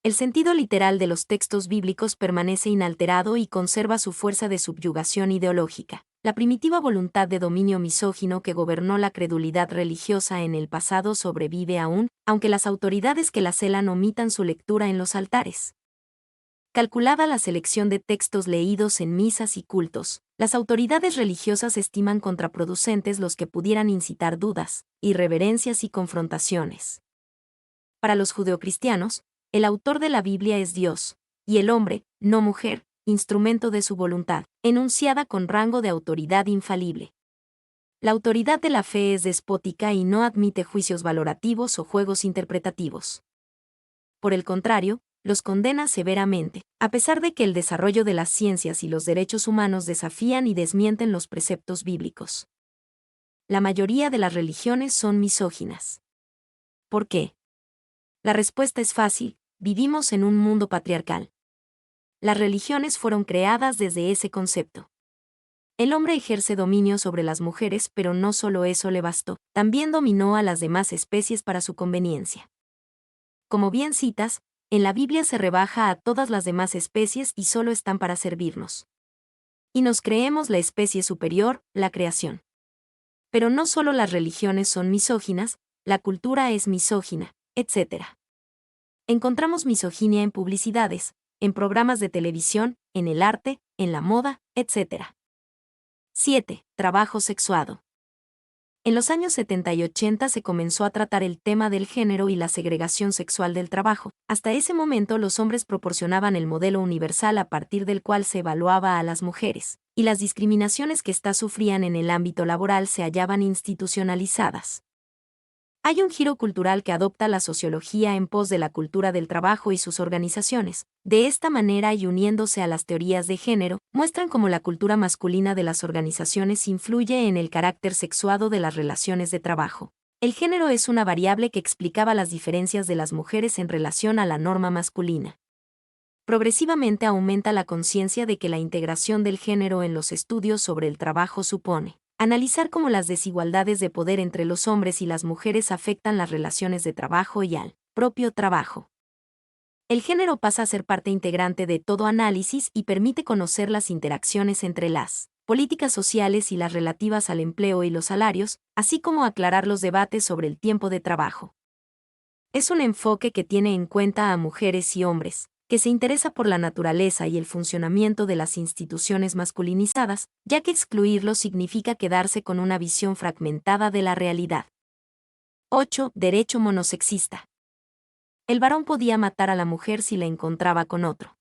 El sentido literal de los textos bíblicos permanece inalterado y conserva su fuerza de subyugación ideológica. La primitiva voluntad de dominio misógino que gobernó la credulidad religiosa en el pasado sobrevive aún, aunque las autoridades que la celan omitan su lectura en los altares. Calculada la selección de textos leídos en misas y cultos, las autoridades religiosas estiman contraproducentes los que pudieran incitar dudas, irreverencias y confrontaciones. Para los judeocristianos, el autor de la Biblia es Dios, y el hombre, no mujer, instrumento de su voluntad, enunciada con rango de autoridad infalible. La autoridad de la fe es despótica y no admite juicios valorativos o juegos interpretativos. Por el contrario, los condena severamente, a pesar de que el desarrollo de las ciencias y los derechos humanos desafían y desmienten los preceptos bíblicos. La mayoría de las religiones son misóginas. ¿Por qué? La respuesta es fácil: vivimos en un mundo patriarcal. Las religiones fueron creadas desde ese concepto. El hombre ejerce dominio sobre las mujeres, pero no solo eso le bastó, también dominó a las demás especies para su conveniencia. Como bien citas, en la Biblia se rebaja a todas las demás especies y solo están para servirnos. Y nos creemos la especie superior, la creación. Pero no solo las religiones son misóginas, la cultura es misógina, etc. Encontramos misoginia en publicidades, en programas de televisión, en el arte, en la moda, etc. 7. Trabajo sexuado. En los años 70 y 80 se comenzó a tratar el tema del género y la segregación sexual del trabajo. Hasta ese momento los hombres proporcionaban el modelo universal a partir del cual se evaluaba a las mujeres, y las discriminaciones que éstas sufrían en el ámbito laboral se hallaban institucionalizadas. Hay un giro cultural que adopta la sociología en pos de la cultura del trabajo y sus organizaciones. De esta manera, y uniéndose a las teorías de género, muestran cómo la cultura masculina de las organizaciones influye en el carácter sexuado de las relaciones de trabajo. El género es una variable que explicaba las diferencias de las mujeres en relación a la norma masculina. Progresivamente aumenta la conciencia de que la integración del género en los estudios sobre el trabajo supone analizar cómo las desigualdades de poder entre los hombres y las mujeres afectan las relaciones de trabajo y al propio trabajo. El género pasa a ser parte integrante de todo análisis y permite conocer las interacciones entre las políticas sociales y las relativas al empleo y los salarios, así como aclarar los debates sobre el tiempo de trabajo. Es un enfoque que tiene en cuenta a mujeres y hombres, que se interesa por la naturaleza y el funcionamiento de las instituciones masculinizadas, ya que excluirlos significa quedarse con una visión fragmentada de la realidad. 8. Derecho monosexista. El varón podía matar a la mujer si la encontraba con otro.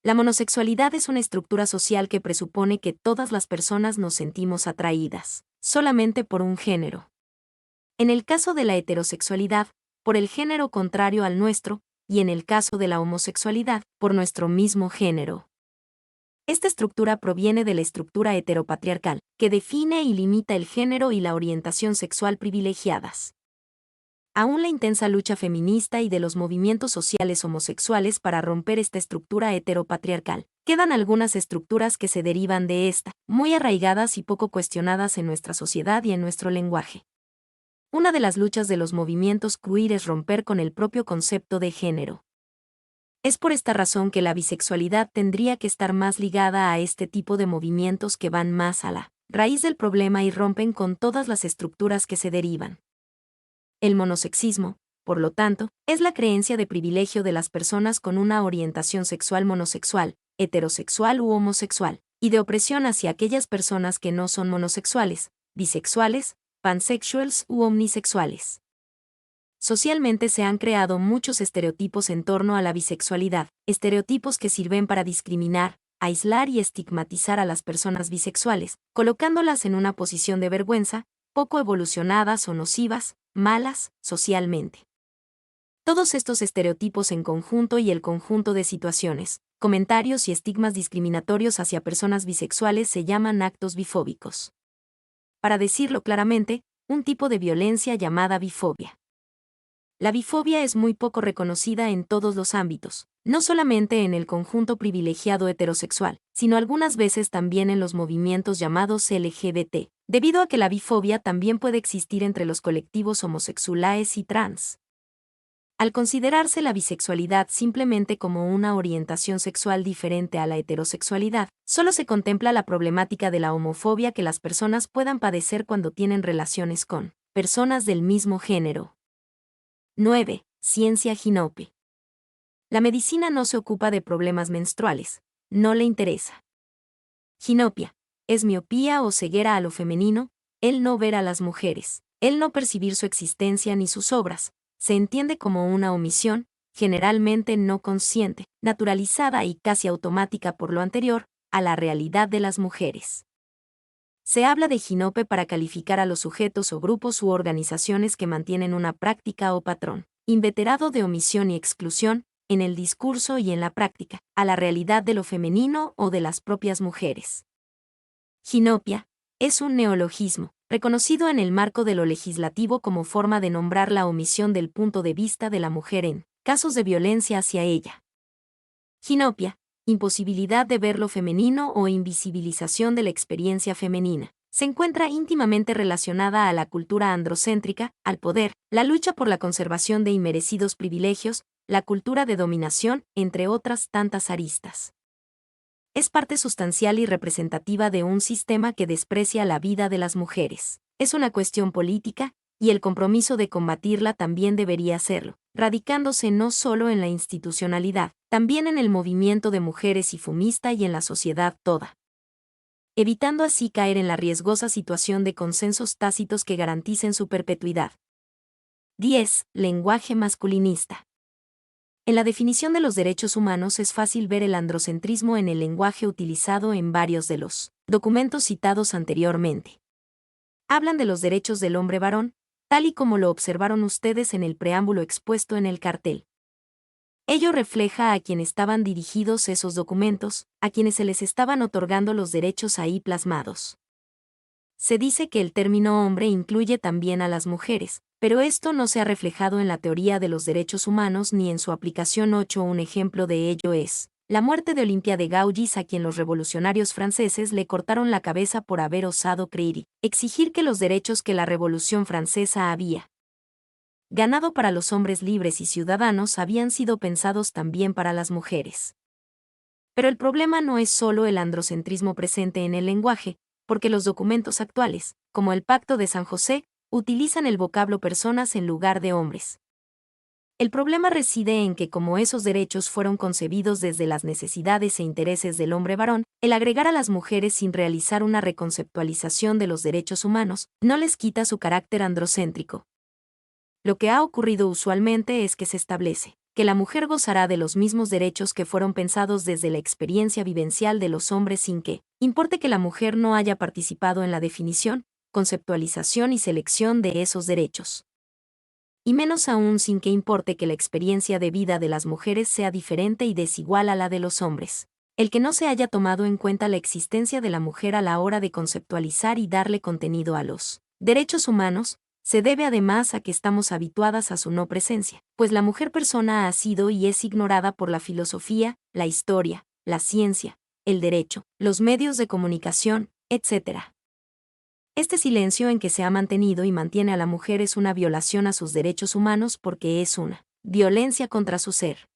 La monosexualidad es una estructura social que presupone que todas las personas nos sentimos atraídas, solamente por un género. En el caso de la heterosexualidad, por el género contrario al nuestro, y en el caso de la homosexualidad, por nuestro mismo género. Esta estructura proviene de la estructura heteropatriarcal, que define y limita el género y la orientación sexual privilegiadas. Aún la intensa lucha feminista y de los movimientos sociales homosexuales para romper esta estructura heteropatriarcal, quedan algunas estructuras que se derivan de esta, muy arraigadas y poco cuestionadas en nuestra sociedad y en nuestro lenguaje. Una de las luchas de los movimientos queer es romper con el propio concepto de género. Es por esta razón que la bisexualidad tendría que estar más ligada a este tipo de movimientos que van más a la raíz del problema y rompen con todas las estructuras que se derivan. El monosexismo, por lo tanto, es la creencia de privilegio de las personas con una orientación sexual monosexual, heterosexual u homosexual, y de opresión hacia aquellas personas que no son monosexuales, bisexuales, pansexuals u omnisexuales. Socialmente se han creado muchos estereotipos en torno a la bisexualidad, estereotipos que sirven para discriminar, aislar y estigmatizar a las personas bisexuales, colocándolas en una posición de vergüenza, poco evolucionadas o nocivas, malas, socialmente. Todos estos estereotipos en conjunto y el conjunto de situaciones, comentarios y estigmas discriminatorios hacia personas bisexuales se llaman actos bifóbicos. Para decirlo claramente, un tipo de violencia llamada bifobia. La bifobia es muy poco reconocida en todos los ámbitos, no solamente en el conjunto privilegiado heterosexual, sino algunas veces también en los movimientos llamados LGBT, debido a que la bifobia también puede existir entre los colectivos homosexuales y trans. Al considerarse la bisexualidad simplemente como una orientación sexual diferente a la heterosexualidad, solo se contempla la problemática de la homofobia que las personas puedan padecer cuando tienen relaciones con personas del mismo género. 9. Ciencia ginope. La medicina no se ocupa de problemas menstruales, no le interesa. Ginopia es miopía o ceguera a lo femenino, el no ver a las mujeres, el no percibir su existencia ni sus obras. Se entiende como una omisión, generalmente no consciente, naturalizada y casi automática por lo anterior, a la realidad de las mujeres. Se habla de ginope para calificar a los sujetos o grupos u organizaciones que mantienen una práctica o patrón inveterado de omisión y exclusión, en el discurso y en la práctica, a la realidad de lo femenino o de las propias mujeres. Ginopia es un neologismo, reconocido en el marco de lo legislativo como forma de nombrar la omisión del punto de vista de la mujer en casos de violencia hacia ella. Ginopia, imposibilidad de ver lo femenino o invisibilización de la experiencia femenina, se encuentra íntimamente relacionada a la cultura androcéntrica, al poder, la lucha por la conservación de inmerecidos privilegios, la cultura de dominación, entre otras tantas aristas. Es parte sustancial y representativa de un sistema que desprecia la vida de las mujeres. Es una cuestión política, y el compromiso de combatirla también debería serlo, radicándose no solo en la institucionalidad, también en el movimiento de mujeres y fumista y en la sociedad toda, evitando así caer en la riesgosa situación de consensos tácitos que garanticen su perpetuidad. 10. Lenguaje masculinista. En la definición de los derechos humanos es fácil ver el androcentrismo en el lenguaje utilizado en varios de los documentos citados anteriormente. Hablan de los derechos del hombre varón, tal y como lo observaron ustedes en el preámbulo expuesto en el cartel. Ello refleja a quienes estaban dirigidos esos documentos, a quienes se les estaban otorgando los derechos ahí plasmados. Se dice que el término hombre incluye también a las mujeres, pero esto no se ha reflejado en la teoría de los derechos humanos ni en su aplicación 8. Un ejemplo de ello es la muerte de Olympia de Gauguis, a quien los revolucionarios franceses le cortaron la cabeza por haber osado creer y exigir que los derechos que la Revolución Francesa había ganado para los hombres libres y ciudadanos habían sido pensados también para las mujeres. Pero el problema no es solo el androcentrismo presente en el lenguaje, porque los documentos actuales, como el Pacto de San José, utilizan el vocablo personas en lugar de hombres. El problema reside en que, como esos derechos fueron concebidos desde las necesidades e intereses del hombre varón, el agregar a las mujeres sin realizar una reconceptualización de los derechos humanos no les quita su carácter androcéntrico. Lo que ha ocurrido usualmente es que se establece que la mujer gozará de los mismos derechos que fueron pensados desde la experiencia vivencial de los hombres sin que importe que la mujer no haya participado en la definición, conceptualización y selección de esos derechos. Y menos aún sin que importe que la experiencia de vida de las mujeres sea diferente y desigual a la de los hombres. El que no se haya tomado en cuenta la existencia de la mujer a la hora de conceptualizar y darle contenido a los derechos humanos, se debe además a que estamos habituadas a su no presencia, pues la mujer persona ha sido y es ignorada por la filosofía, la historia, la ciencia, el derecho, los medios de comunicación, etc. Este silencio en que se ha mantenido y mantiene a la mujer es una violación a sus derechos humanos porque es una violencia contra su ser.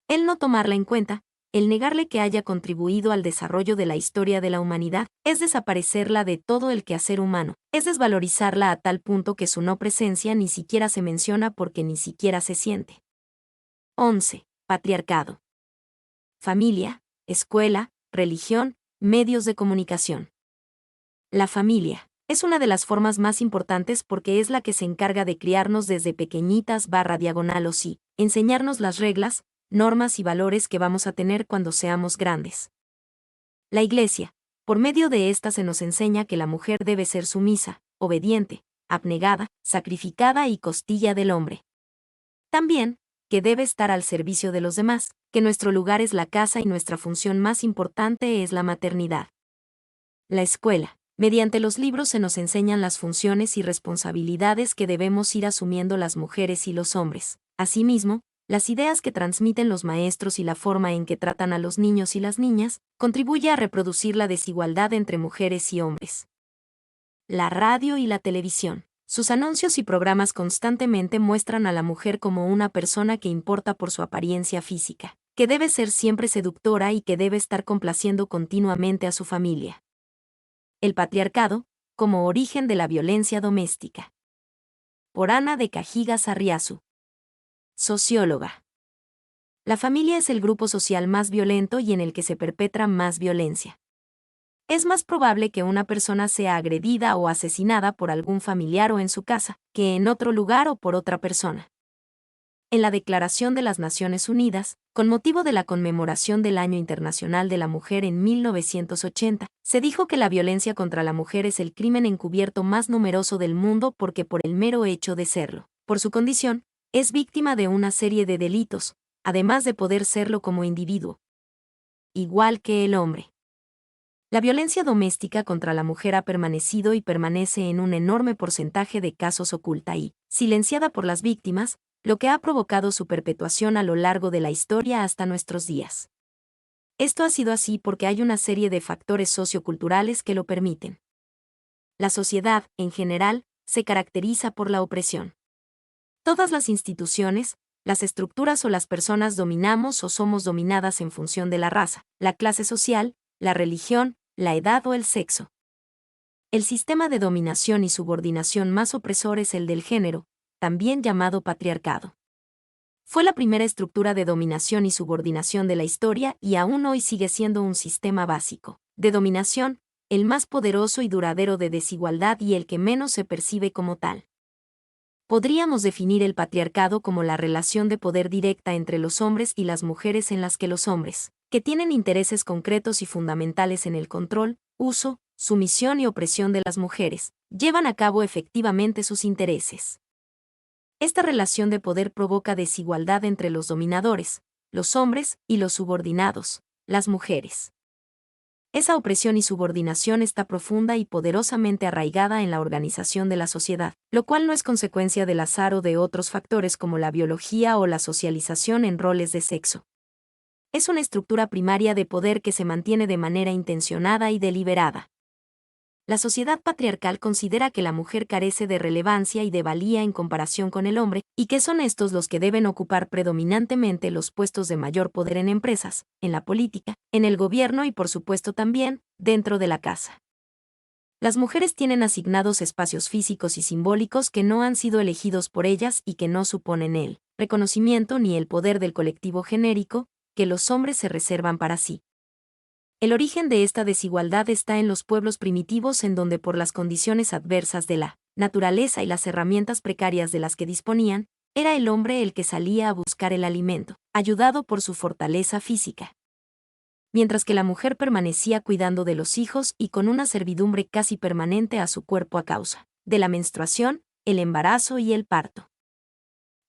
El no tomarla en cuenta, el negarle que haya contribuido al desarrollo de la historia de la humanidad, es desaparecerla de todo el quehacer humano, es desvalorizarla a tal punto que su no presencia ni siquiera se menciona porque ni siquiera se siente. 11. Patriarcado. Familia, escuela, religión, medios de comunicación. La familia es una de las formas más importantes porque es la que se encarga de criarnos desde pequeñitas /diagonal o sí, enseñarnos las reglas, normas y valores que vamos a tener cuando seamos grandes. La Iglesia, por medio de esta se nos enseña que la mujer debe ser sumisa, obediente, abnegada, sacrificada y costilla del hombre. También, que debe estar al servicio de los demás, que nuestro lugar es la casa y nuestra función más importante es la maternidad. La escuela. Mediante los libros se nos enseñan las funciones y responsabilidades que debemos ir asumiendo las mujeres y los hombres. Asimismo, las ideas que transmiten los maestros y la forma en que tratan a los niños y las niñas, contribuye a reproducir la desigualdad entre mujeres y hombres. La radio y la televisión. Sus anuncios y programas constantemente muestran a la mujer como una persona que importa por su apariencia física, que debe ser siempre seductora y que debe estar complaciendo continuamente a su familia. El patriarcado, como origen de la violencia doméstica. Por Ana de Cajigas Arriazu. Socióloga. La familia es el grupo social más violento y en el que se perpetra más violencia. Es más probable que una persona sea agredida o asesinada por algún familiar o en su casa, que en otro lugar o por otra persona. En la Declaración de las Naciones Unidas, con motivo de la conmemoración del Año Internacional de la Mujer en 1980, se dijo que la violencia contra la mujer es el crimen encubierto más numeroso del mundo porque por el mero hecho de serlo, por su condición, es víctima de una serie de delitos, además de poder serlo como individuo. Igual que el hombre. La violencia doméstica contra la mujer ha permanecido y permanece en un enorme porcentaje de casos oculta y silenciada por las víctimas, lo que ha provocado su perpetuación a lo largo de la historia hasta nuestros días. Esto ha sido así porque hay una serie de factores socioculturales que lo permiten. La sociedad, en general, se caracteriza por la opresión. Todas las instituciones, las estructuras o las personas dominamos o somos dominadas en función de la raza, la clase social, la religión, la edad o el sexo. El sistema de dominación y subordinación más opresor es el del género, también llamado patriarcado. Fue la primera estructura de dominación y subordinación de la historia y aún hoy sigue siendo un sistema básico de dominación, el más poderoso y duradero de desigualdad y el que menos se percibe como tal. Podríamos definir el patriarcado como la relación de poder directa entre los hombres y las mujeres en las que los hombres, que tienen intereses concretos y fundamentales en el control, uso, sumisión y opresión de las mujeres, llevan a cabo efectivamente sus intereses. Esta relación de poder provoca desigualdad entre los dominadores, los hombres, y los subordinados, las mujeres. Esa opresión y subordinación está profunda y poderosamente arraigada en la organización de la sociedad, lo cual no es consecuencia del azar o de otros factores como la biología o la socialización en roles de sexo. Es una estructura primaria de poder que se mantiene de manera intencionada y deliberada. La sociedad patriarcal considera que la mujer carece de relevancia y de valía en comparación con el hombre, y que son estos los que deben ocupar predominantemente los puestos de mayor poder en empresas, en la política, en el gobierno y por supuesto también, dentro de la casa. Las mujeres tienen asignados espacios físicos y simbólicos que no han sido elegidos por ellas y que no suponen el reconocimiento ni el poder del colectivo genérico, que los hombres se reservan para sí. El origen de esta desigualdad está en los pueblos primitivos en donde por las condiciones adversas de la naturaleza y las herramientas precarias de las que disponían, era el hombre el que salía a buscar el alimento, ayudado por su fortaleza física. Mientras que la mujer permanecía cuidando de los hijos y con una servidumbre casi permanente a su cuerpo a causa de la menstruación, el embarazo y el parto.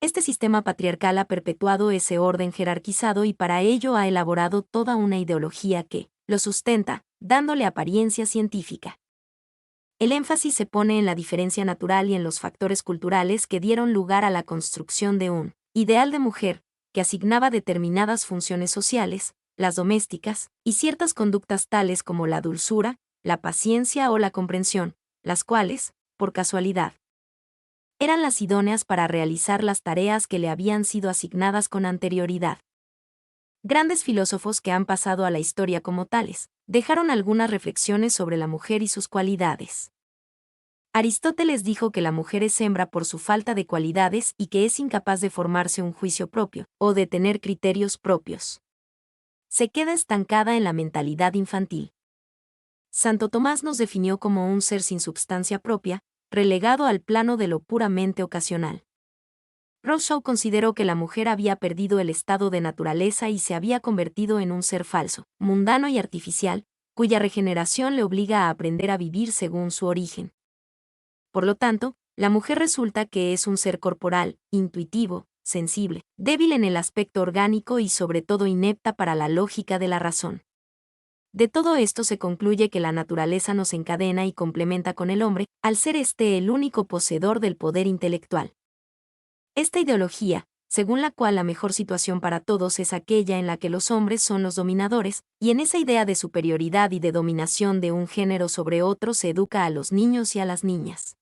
Este sistema patriarcal ha perpetuado ese orden jerarquizado y para ello ha elaborado toda una ideología que lo sustenta, dándole apariencia científica. El énfasis se pone en la diferencia natural y en los factores culturales que dieron lugar a la construcción de un ideal de mujer, que asignaba determinadas funciones sociales, las domésticas, y ciertas conductas tales como la dulzura, la paciencia o la comprensión, las cuales, por casualidad, eran las idóneas para realizar las tareas que le habían sido asignadas con anterioridad. Grandes filósofos que han pasado a la historia como tales, dejaron algunas reflexiones sobre la mujer y sus cualidades. Aristóteles dijo que la mujer es hembra por su falta de cualidades y que es incapaz de formarse un juicio propio, o de tener criterios propios. Se queda estancada en la mentalidad infantil. Santo Tomás nos definió como un ser sin substancia propia, relegado al plano de lo puramente ocasional. Rousseau consideró que la mujer había perdido el estado de naturaleza y se había convertido en un ser falso, mundano y artificial, cuya regeneración le obliga a aprender a vivir según su origen. Por lo tanto, la mujer resulta que es un ser corporal, intuitivo, sensible, débil en el aspecto orgánico y sobre todo inepta para la lógica de la razón. De todo esto se concluye que la naturaleza nos encadena y complementa con el hombre, al ser éste el único poseedor del poder intelectual. Esta ideología, según la cual la mejor situación para todos es aquella en la que los hombres son los dominadores, y en esa idea de superioridad y de dominación de un género sobre otro se educa a los niños y a las niñas.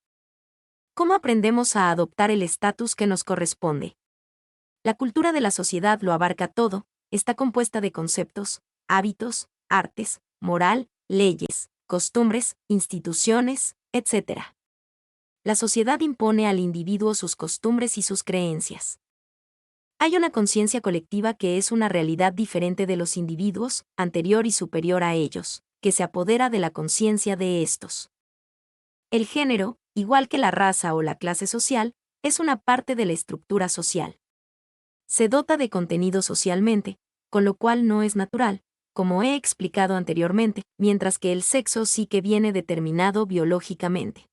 ¿Cómo aprendemos a adoptar el estatus que nos corresponde? La cultura de la sociedad lo abarca todo, está compuesta de conceptos, hábitos, artes, moral, leyes, costumbres, instituciones, etc. La sociedad impone al individuo sus costumbres y sus creencias. Hay una conciencia colectiva que es una realidad diferente de los individuos, anterior y superior a ellos, que se apodera de la conciencia de estos. El género, igual que la raza o la clase social, es una parte de la estructura social. Se dota de contenido socialmente, con lo cual no es natural, como he explicado anteriormente, mientras que el sexo sí que viene determinado biológicamente.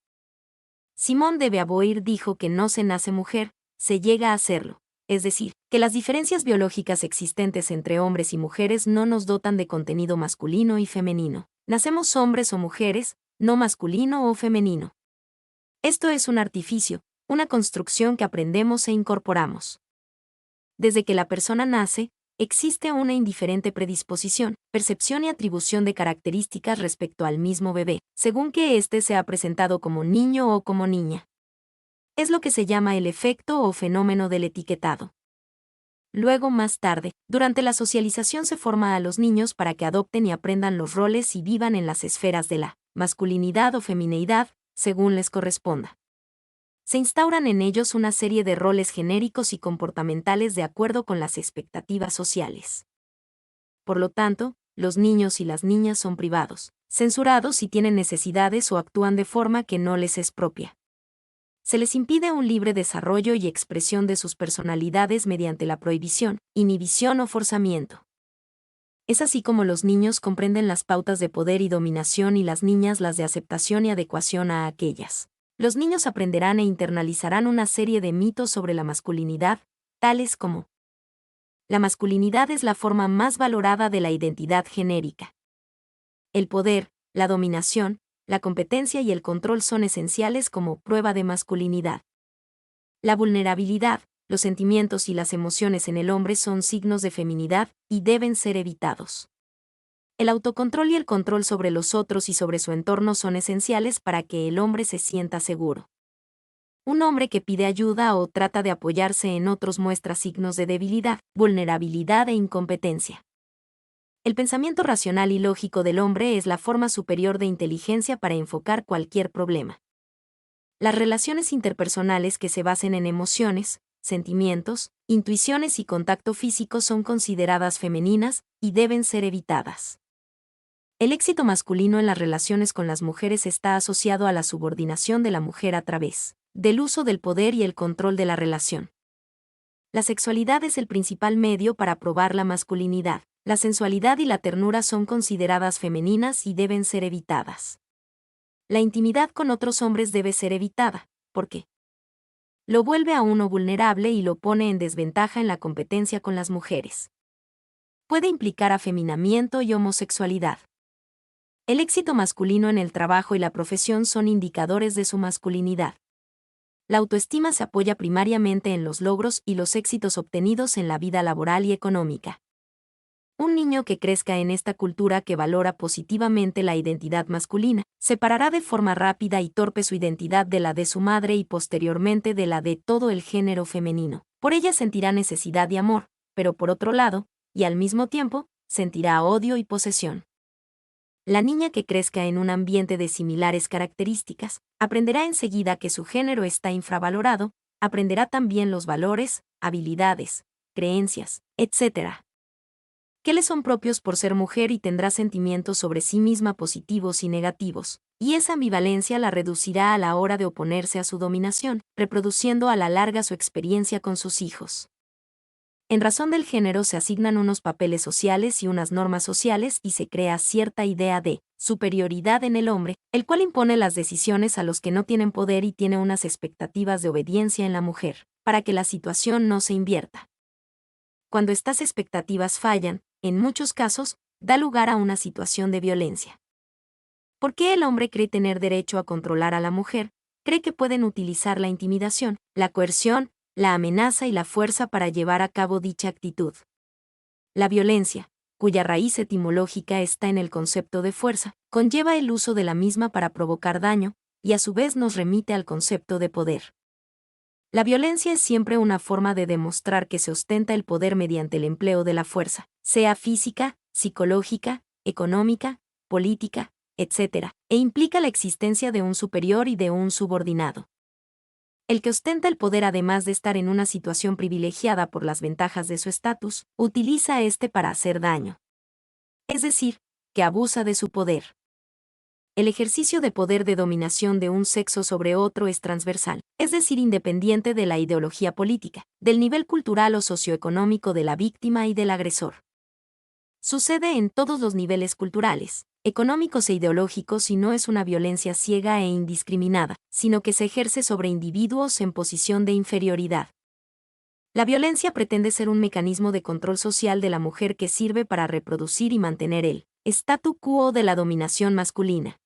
Simone de Beauvoir dijo que no se nace mujer, se llega a serlo, es decir, que las diferencias biológicas existentes entre hombres y mujeres no nos dotan de contenido masculino y femenino. Nacemos hombres o mujeres, no masculino o femenino. Esto es un artificio, una construcción que aprendemos e incorporamos. Desde que la persona nace, existe una indiferente predisposición, percepción y atribución de características respecto al mismo bebé, según que éste se ha presentado como niño o como niña. Es lo que se llama el efecto o fenómeno del etiquetado. Luego, más tarde, durante la socialización se forma a los niños para que adopten y aprendan los roles y vivan en las esferas de la masculinidad o femineidad, según les corresponda. Se instauran en ellos una serie de roles genéricos y comportamentales de acuerdo con las expectativas sociales. Por lo tanto, los niños y las niñas son privados, censurados si tienen necesidades o actúan de forma que no les es propia. Se les impide un libre desarrollo y expresión de sus personalidades mediante la prohibición, inhibición o forzamiento. Es así como los niños comprenden las pautas de poder y dominación y las niñas las de aceptación y adecuación a aquellas. Los niños aprenderán e internalizarán una serie de mitos sobre la masculinidad, tales como: la masculinidad es la forma más valorada de la identidad genérica. El poder, la dominación, la competencia y el control son esenciales como prueba de masculinidad. La vulnerabilidad, los sentimientos y las emociones en el hombre son signos de feminidad y deben ser evitados. El autocontrol y el control sobre los otros y sobre su entorno son esenciales para que el hombre se sienta seguro. Un hombre que pide ayuda o trata de apoyarse en otros muestra signos de debilidad, vulnerabilidad e incompetencia. El pensamiento racional y lógico del hombre es la forma superior de inteligencia para enfocar cualquier problema. Las relaciones interpersonales que se basen en emociones, sentimientos, intuiciones y contacto físico son consideradas femeninas y deben ser evitadas. El éxito masculino en las relaciones con las mujeres está asociado a la subordinación de la mujer a través del uso del poder y el control de la relación. La sexualidad es el principal medio para probar la masculinidad. La sensualidad y la ternura son consideradas femeninas y deben ser evitadas. La intimidad con otros hombres debe ser evitada, porque lo vuelve a uno vulnerable y lo pone en desventaja en la competencia con las mujeres. Puede implicar afeminamiento y homosexualidad. El éxito masculino en el trabajo y la profesión son indicadores de su masculinidad. La autoestima se apoya primariamente en los logros y los éxitos obtenidos en la vida laboral y económica. Un niño que crezca en esta cultura que valora positivamente la identidad masculina, separará de forma rápida y torpe su identidad de la de su madre y posteriormente de la de todo el género femenino. Por ella sentirá necesidad y amor, pero por otro lado, y al mismo tiempo, sentirá odio y posesión. La niña que crezca en un ambiente de similares características, aprenderá enseguida que su género está infravalorado, aprenderá también los valores, habilidades, creencias, etc., que le son propios por ser mujer y tendrá sentimientos sobre sí misma positivos y negativos, y esa ambivalencia la reducirá a la hora de oponerse a su dominación, reproduciendo a la larga su experiencia con sus hijos. En razón del género se asignan unos papeles sociales y unas normas sociales y se crea cierta idea de superioridad en el hombre, el cual impone las decisiones a los que no tienen poder y tiene unas expectativas de obediencia en la mujer, para que la situación no se invierta. Cuando estas expectativas fallan, en muchos casos, da lugar a una situación de violencia. ¿Por qué el hombre cree tener derecho a controlar a la mujer? Cree que pueden utilizar la intimidación, la coerción, la amenaza y la fuerza para llevar a cabo dicha actitud. La violencia, cuya raíz etimológica está en el concepto de fuerza, conlleva el uso de la misma para provocar daño, y a su vez nos remite al concepto de poder. La violencia es siempre una forma de demostrar que se ostenta el poder mediante el empleo de la fuerza, sea física, psicológica, económica, política, etc., e implica la existencia de un superior y de un subordinado. El que ostenta el poder, además de estar en una situación privilegiada por las ventajas de su estatus, utiliza este para hacer daño. Es decir, que abusa de su poder. El ejercicio de poder de dominación de un sexo sobre otro es transversal, es decir, independiente de la ideología política, del nivel cultural o socioeconómico de la víctima y del agresor. Sucede en todos los niveles culturales, económicos e ideológicos y no es una violencia ciega e indiscriminada, sino que se ejerce sobre individuos en posición de inferioridad. La violencia pretende ser un mecanismo de control social de la mujer que sirve para reproducir y mantener el statu quo de la dominación masculina.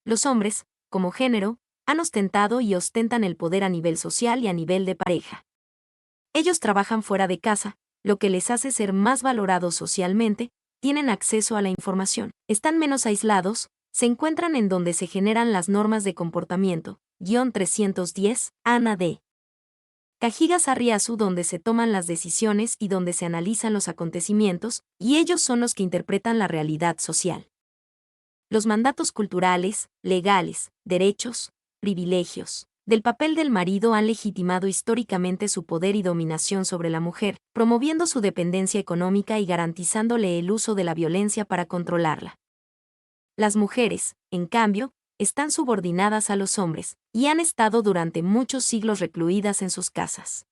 Los hombres, como género, han ostentado y ostentan el poder a nivel social y a nivel de pareja. Ellos trabajan fuera de casa, lo que les hace ser más valorados socialmente, tienen acceso a la información, están menos aislados, se encuentran en donde se generan las normas de comportamiento. 310, Ana D. Cajigas Arriazu, donde se toman las decisiones y donde se analizan los acontecimientos, y ellos son los que interpretan la realidad social. Los mandatos culturales, legales, derechos, privilegios, del papel del marido han legitimado históricamente su poder y dominación sobre la mujer, promoviendo su dependencia económica y garantizándole el uso de la violencia para controlarla. Las mujeres, en cambio, están subordinadas a los hombres, y han estado durante muchos siglos recluidas en sus casas.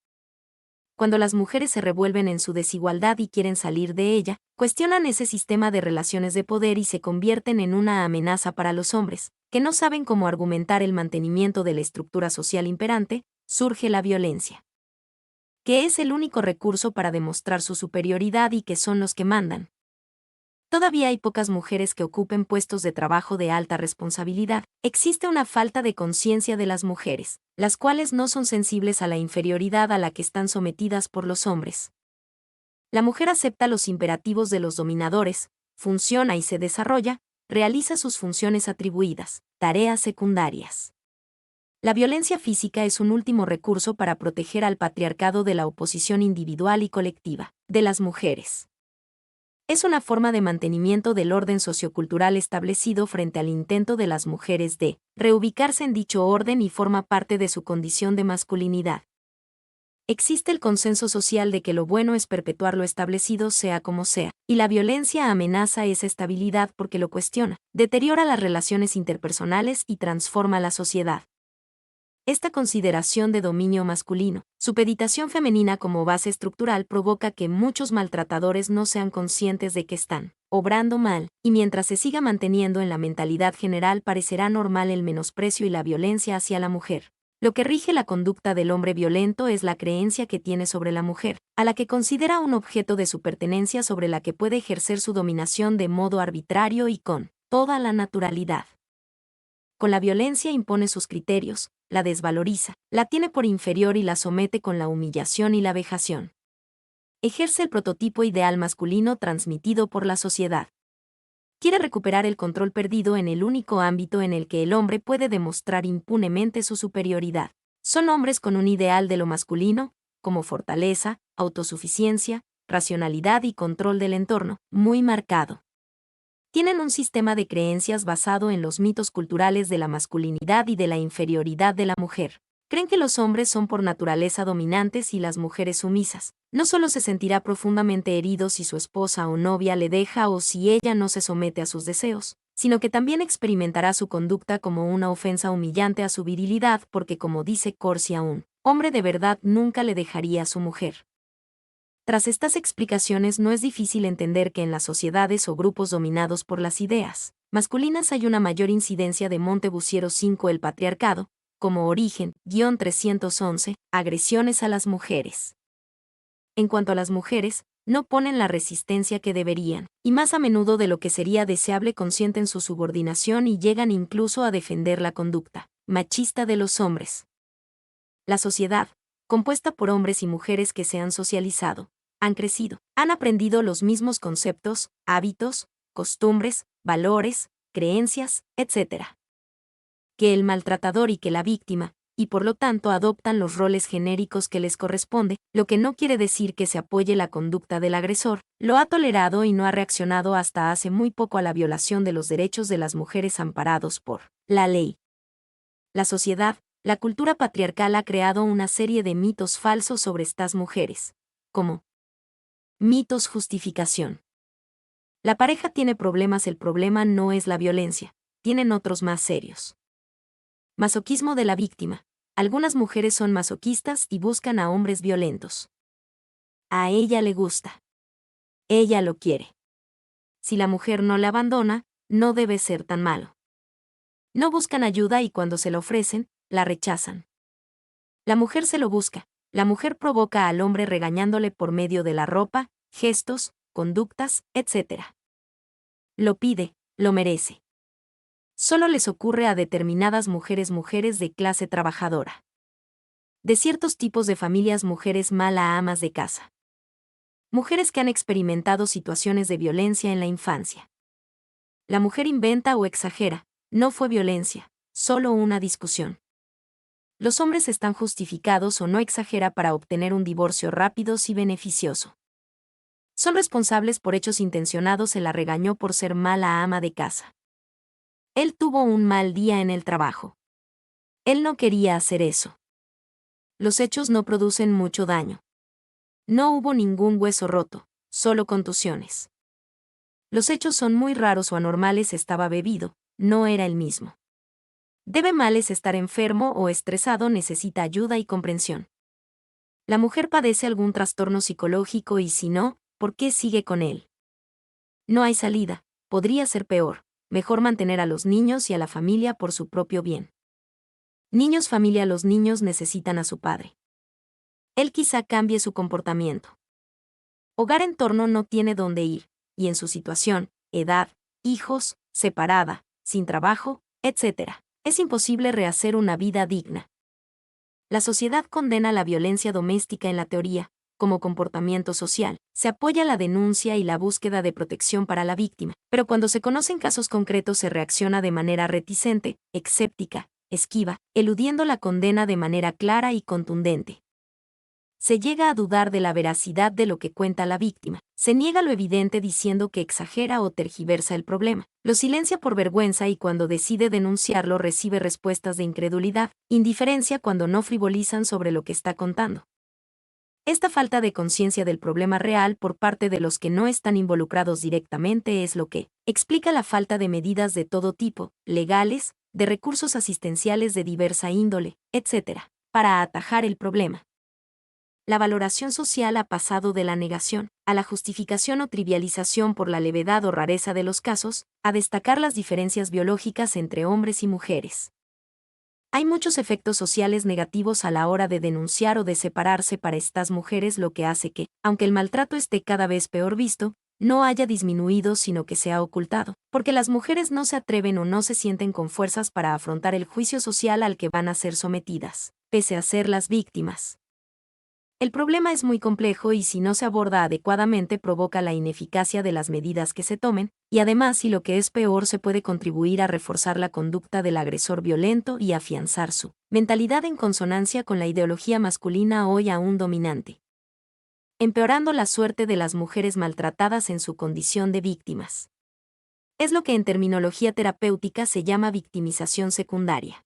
Cuando las mujeres se revuelven en su desigualdad y quieren salir de ella, cuestionan ese sistema de relaciones de poder y se convierten en una amenaza para los hombres, que no saben cómo argumentar el mantenimiento de la estructura social imperante, surge la violencia. Que es el único recurso para demostrar su superioridad y que son los que mandan. Todavía hay pocas mujeres que ocupen puestos de trabajo de alta responsabilidad. Existe una falta de conciencia de las mujeres, las cuales no son sensibles a la inferioridad a la que están sometidas por los hombres. La mujer acepta los imperativos de los dominadores, funciona y se desarrolla, realiza sus funciones atribuidas, tareas secundarias. La violencia física es un último recurso para proteger al patriarcado de la oposición individual y colectiva, de las mujeres. Es una forma de mantenimiento del orden sociocultural establecido frente al intento de las mujeres de reubicarse en dicho orden y forma parte de su condición de masculinidad. Existe el consenso social de que lo bueno es perpetuar lo establecido sea como sea, y la violencia amenaza esa estabilidad porque lo cuestiona, deteriora las relaciones interpersonales y transforma la sociedad. Esta consideración de dominio masculino, supeditación femenina como base estructural provoca que muchos maltratadores no sean conscientes de que están obrando mal, y mientras se siga manteniendo en la mentalidad general parecerá normal el menosprecio y la violencia hacia la mujer. Lo que rige la conducta del hombre violento es la creencia que tiene sobre la mujer, a la que considera un objeto de su pertenencia sobre la que puede ejercer su dominación de modo arbitrario y con toda la naturalidad. Con la violencia impone sus criterios, la desvaloriza, la tiene por inferior y la somete con la humillación y la vejación. Ejerce el prototipo ideal masculino transmitido por la sociedad. Quiere recuperar el control perdido en el único ámbito en el que el hombre puede demostrar impunemente su superioridad. Son hombres con un ideal de lo masculino, como fortaleza, autosuficiencia, racionalidad y control del entorno, muy marcado. Tienen un sistema de creencias basado en los mitos culturales de la masculinidad y de la inferioridad de la mujer. Creen que los hombres son por naturaleza dominantes y las mujeres sumisas. No solo se sentirá profundamente herido si su esposa o novia le deja o si ella no se somete a sus deseos, sino que también experimentará su conducta como una ofensa humillante a su virilidad porque, como dice Corsi, un hombre de verdad nunca le dejaría a su mujer. Tras estas explicaciones no es difícil entender que en las sociedades o grupos dominados por las ideas masculinas hay una mayor incidencia de Montebusiero 5 el patriarcado, como origen, 311, agresiones a las mujeres. En cuanto a las mujeres, no ponen la resistencia que deberían, y más a menudo de lo que sería deseable consienten su subordinación y llegan incluso a defender la conducta machista de los hombres. La sociedad, compuesta por hombres y mujeres que se han socializado, han crecido, han aprendido los mismos conceptos, hábitos, costumbres, valores, creencias, etc. Que el maltratador y que la víctima, y por lo tanto adoptan los roles genéricos que les corresponde, lo que no quiere decir que se apoye la conducta del agresor, lo ha tolerado y no ha reaccionado hasta hace muy poco a la violación de los derechos de las mujeres amparados por la ley. La sociedad, la cultura patriarcal ha creado una serie de mitos falsos sobre estas mujeres, como mitos justificación. La pareja tiene problemas, el problema no es la violencia, tienen otros más serios. Masoquismo de la víctima. Algunas mujeres son masoquistas y buscan a hombres violentos. A ella le gusta. Ella lo quiere. Si la mujer no la abandona, no debe ser tan malo. No buscan ayuda y cuando se la ofrecen, la rechazan. La mujer se lo busca, La mujer provoca al hombre regañándole por medio de la ropa, gestos, conductas, etc. Lo pide, lo merece. Solo les ocurre a determinadas mujeres de clase trabajadora. De ciertos tipos de familias mujeres mala amas de casa. Mujeres que han experimentado situaciones de violencia en la infancia. La mujer inventa o exagera, no fue violencia, solo una discusión. Los hombres están justificados o no exagera para obtener un divorcio rápido y beneficioso. Son responsables por hechos intencionados, se la regañó por ser mala ama de casa. Él tuvo un mal día en el trabajo. Él no quería hacer eso. Los hechos no producen mucho daño. No hubo ningún hueso roto, solo contusiones. Los hechos son muy raros o anormales, estaba bebido, no era el mismo. Debe males estar enfermo o estresado, necesita ayuda y comprensión. La mujer padece algún trastorno psicológico y si no, ¿por qué sigue con él? No hay salida, podría ser peor, mejor mantener a los niños y a la familia por su propio bien. Niños, familia, los niños necesitan a su padre. Él quizá cambie su comportamiento. Hogar, entorno, no tiene dónde ir, y en su situación, edad, hijos, separada, sin trabajo, etc., es imposible rehacer una vida digna. La sociedad condena la violencia doméstica en la teoría, como comportamiento social, se apoya la denuncia y la búsqueda de protección para la víctima, pero cuando se conocen casos concretos se reacciona de manera reticente, escéptica, esquiva, eludiendo la condena de manera clara y contundente. Se llega a dudar de la veracidad de lo que cuenta la víctima, se niega lo evidente diciendo que exagera o tergiversa el problema, lo silencia por vergüenza y cuando decide denunciarlo recibe respuestas de incredulidad, indiferencia cuando no frivolizan sobre lo que está contando. Esta falta de conciencia del problema real por parte de los que no están involucrados directamente es lo que explica la falta de medidas de todo tipo, legales, de recursos asistenciales de diversa índole, etc., para atajar el problema. La valoración social ha pasado de la negación, a la justificación o trivialización por la levedad o rareza de los casos, a destacar las diferencias biológicas entre hombres y mujeres. Hay muchos efectos sociales negativos a la hora de denunciar o de separarse para estas mujeres, lo que hace que, aunque el maltrato esté cada vez peor visto, no haya disminuido sino que se ha ocultado, porque las mujeres no se atreven o no se sienten con fuerzas para afrontar el juicio social al que van a ser sometidas, pese a ser las víctimas. El problema es muy complejo y si no se aborda adecuadamente provoca la ineficacia de las medidas que se tomen, y además, y lo que es peor, se puede contribuir a reforzar la conducta del agresor violento y afianzar su mentalidad en consonancia con la ideología masculina hoy aún dominante, empeorando la suerte de las mujeres maltratadas en su condición de víctimas. Es lo que en terminología terapéutica se llama victimización secundaria.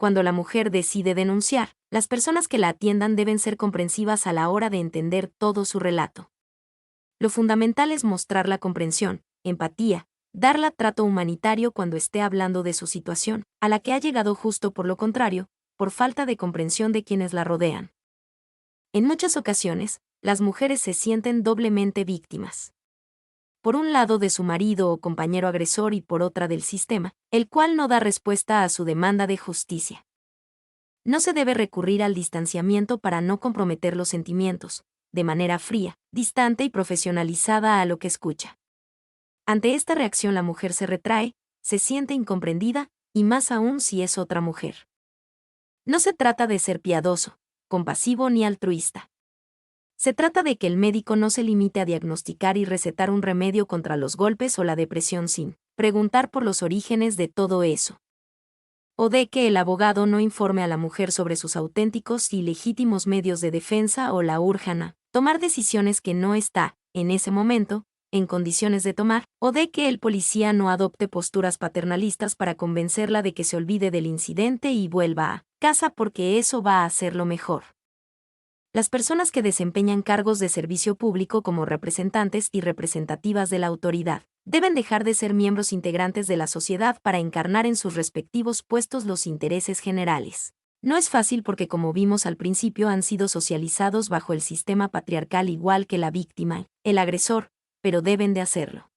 Cuando la mujer decide denunciar, las personas que la atiendan deben ser comprensivas a la hora de entender todo su relato. Lo fundamental es mostrar la comprensión, empatía, darla trato humanitario cuando esté hablando de su situación, a la que ha llegado justo por lo contrario, por falta de comprensión de quienes la rodean. En muchas ocasiones, las mujeres se sienten doblemente víctimas. Por un lado de su marido o compañero agresor y por otra del sistema, el cual no da respuesta a su demanda de justicia. No se debe recurrir al distanciamiento para no comprometer los sentimientos, de manera fría, distante y profesionalizada a lo que escucha. Ante esta reacción la mujer se retrae, se siente incomprendida, y más aún si es otra mujer. No se trata de ser piadoso, compasivo ni altruista. Se trata de que el médico no se limite a diagnosticar y recetar un remedio contra los golpes o la depresión sin preguntar por los orígenes de todo eso. O de que el abogado no informe a la mujer sobre sus auténticos y legítimos medios de defensa o la urjan a tomar decisiones que no está, en ese momento, en condiciones de tomar, o de que el policía no adopte posturas paternalistas para convencerla de que se olvide del incidente y vuelva a casa porque eso va a hacerlo mejor. Las personas que desempeñan cargos de servicio público como representantes y representativas de la autoridad deben dejar de ser miembros integrantes de la sociedad para encarnar en sus respectivos puestos los intereses generales. No es fácil porque, como vimos al principio, han sido socializados bajo el sistema patriarcal igual que la víctima, el agresor, pero deben de hacerlo.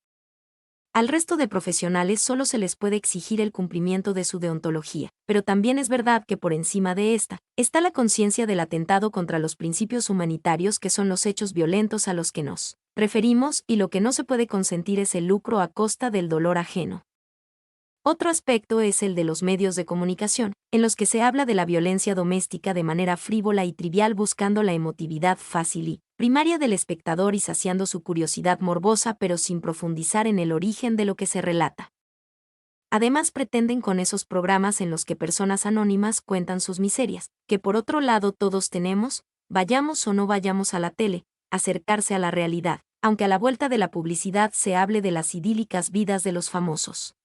Al resto de profesionales solo se les puede exigir el cumplimiento de su deontología, pero también es verdad que por encima de esta, está la conciencia del atentado contra los principios humanitarios que son los hechos violentos a los que nos referimos y lo que no se puede consentir es el lucro a costa del dolor ajeno. Otro aspecto es el de los medios de comunicación, en los que se habla de la violencia doméstica de manera frívola y trivial buscando la emotividad fácil y primaria del espectador y saciando su curiosidad morbosa pero sin profundizar en el origen de lo que se relata. Además pretenden con esos programas en los que personas anónimas cuentan sus miserias, que por otro lado todos tenemos, vayamos o no vayamos a la tele, acercarse a la realidad, aunque a la vuelta de la publicidad se hable de las idílicas vidas de los famosos.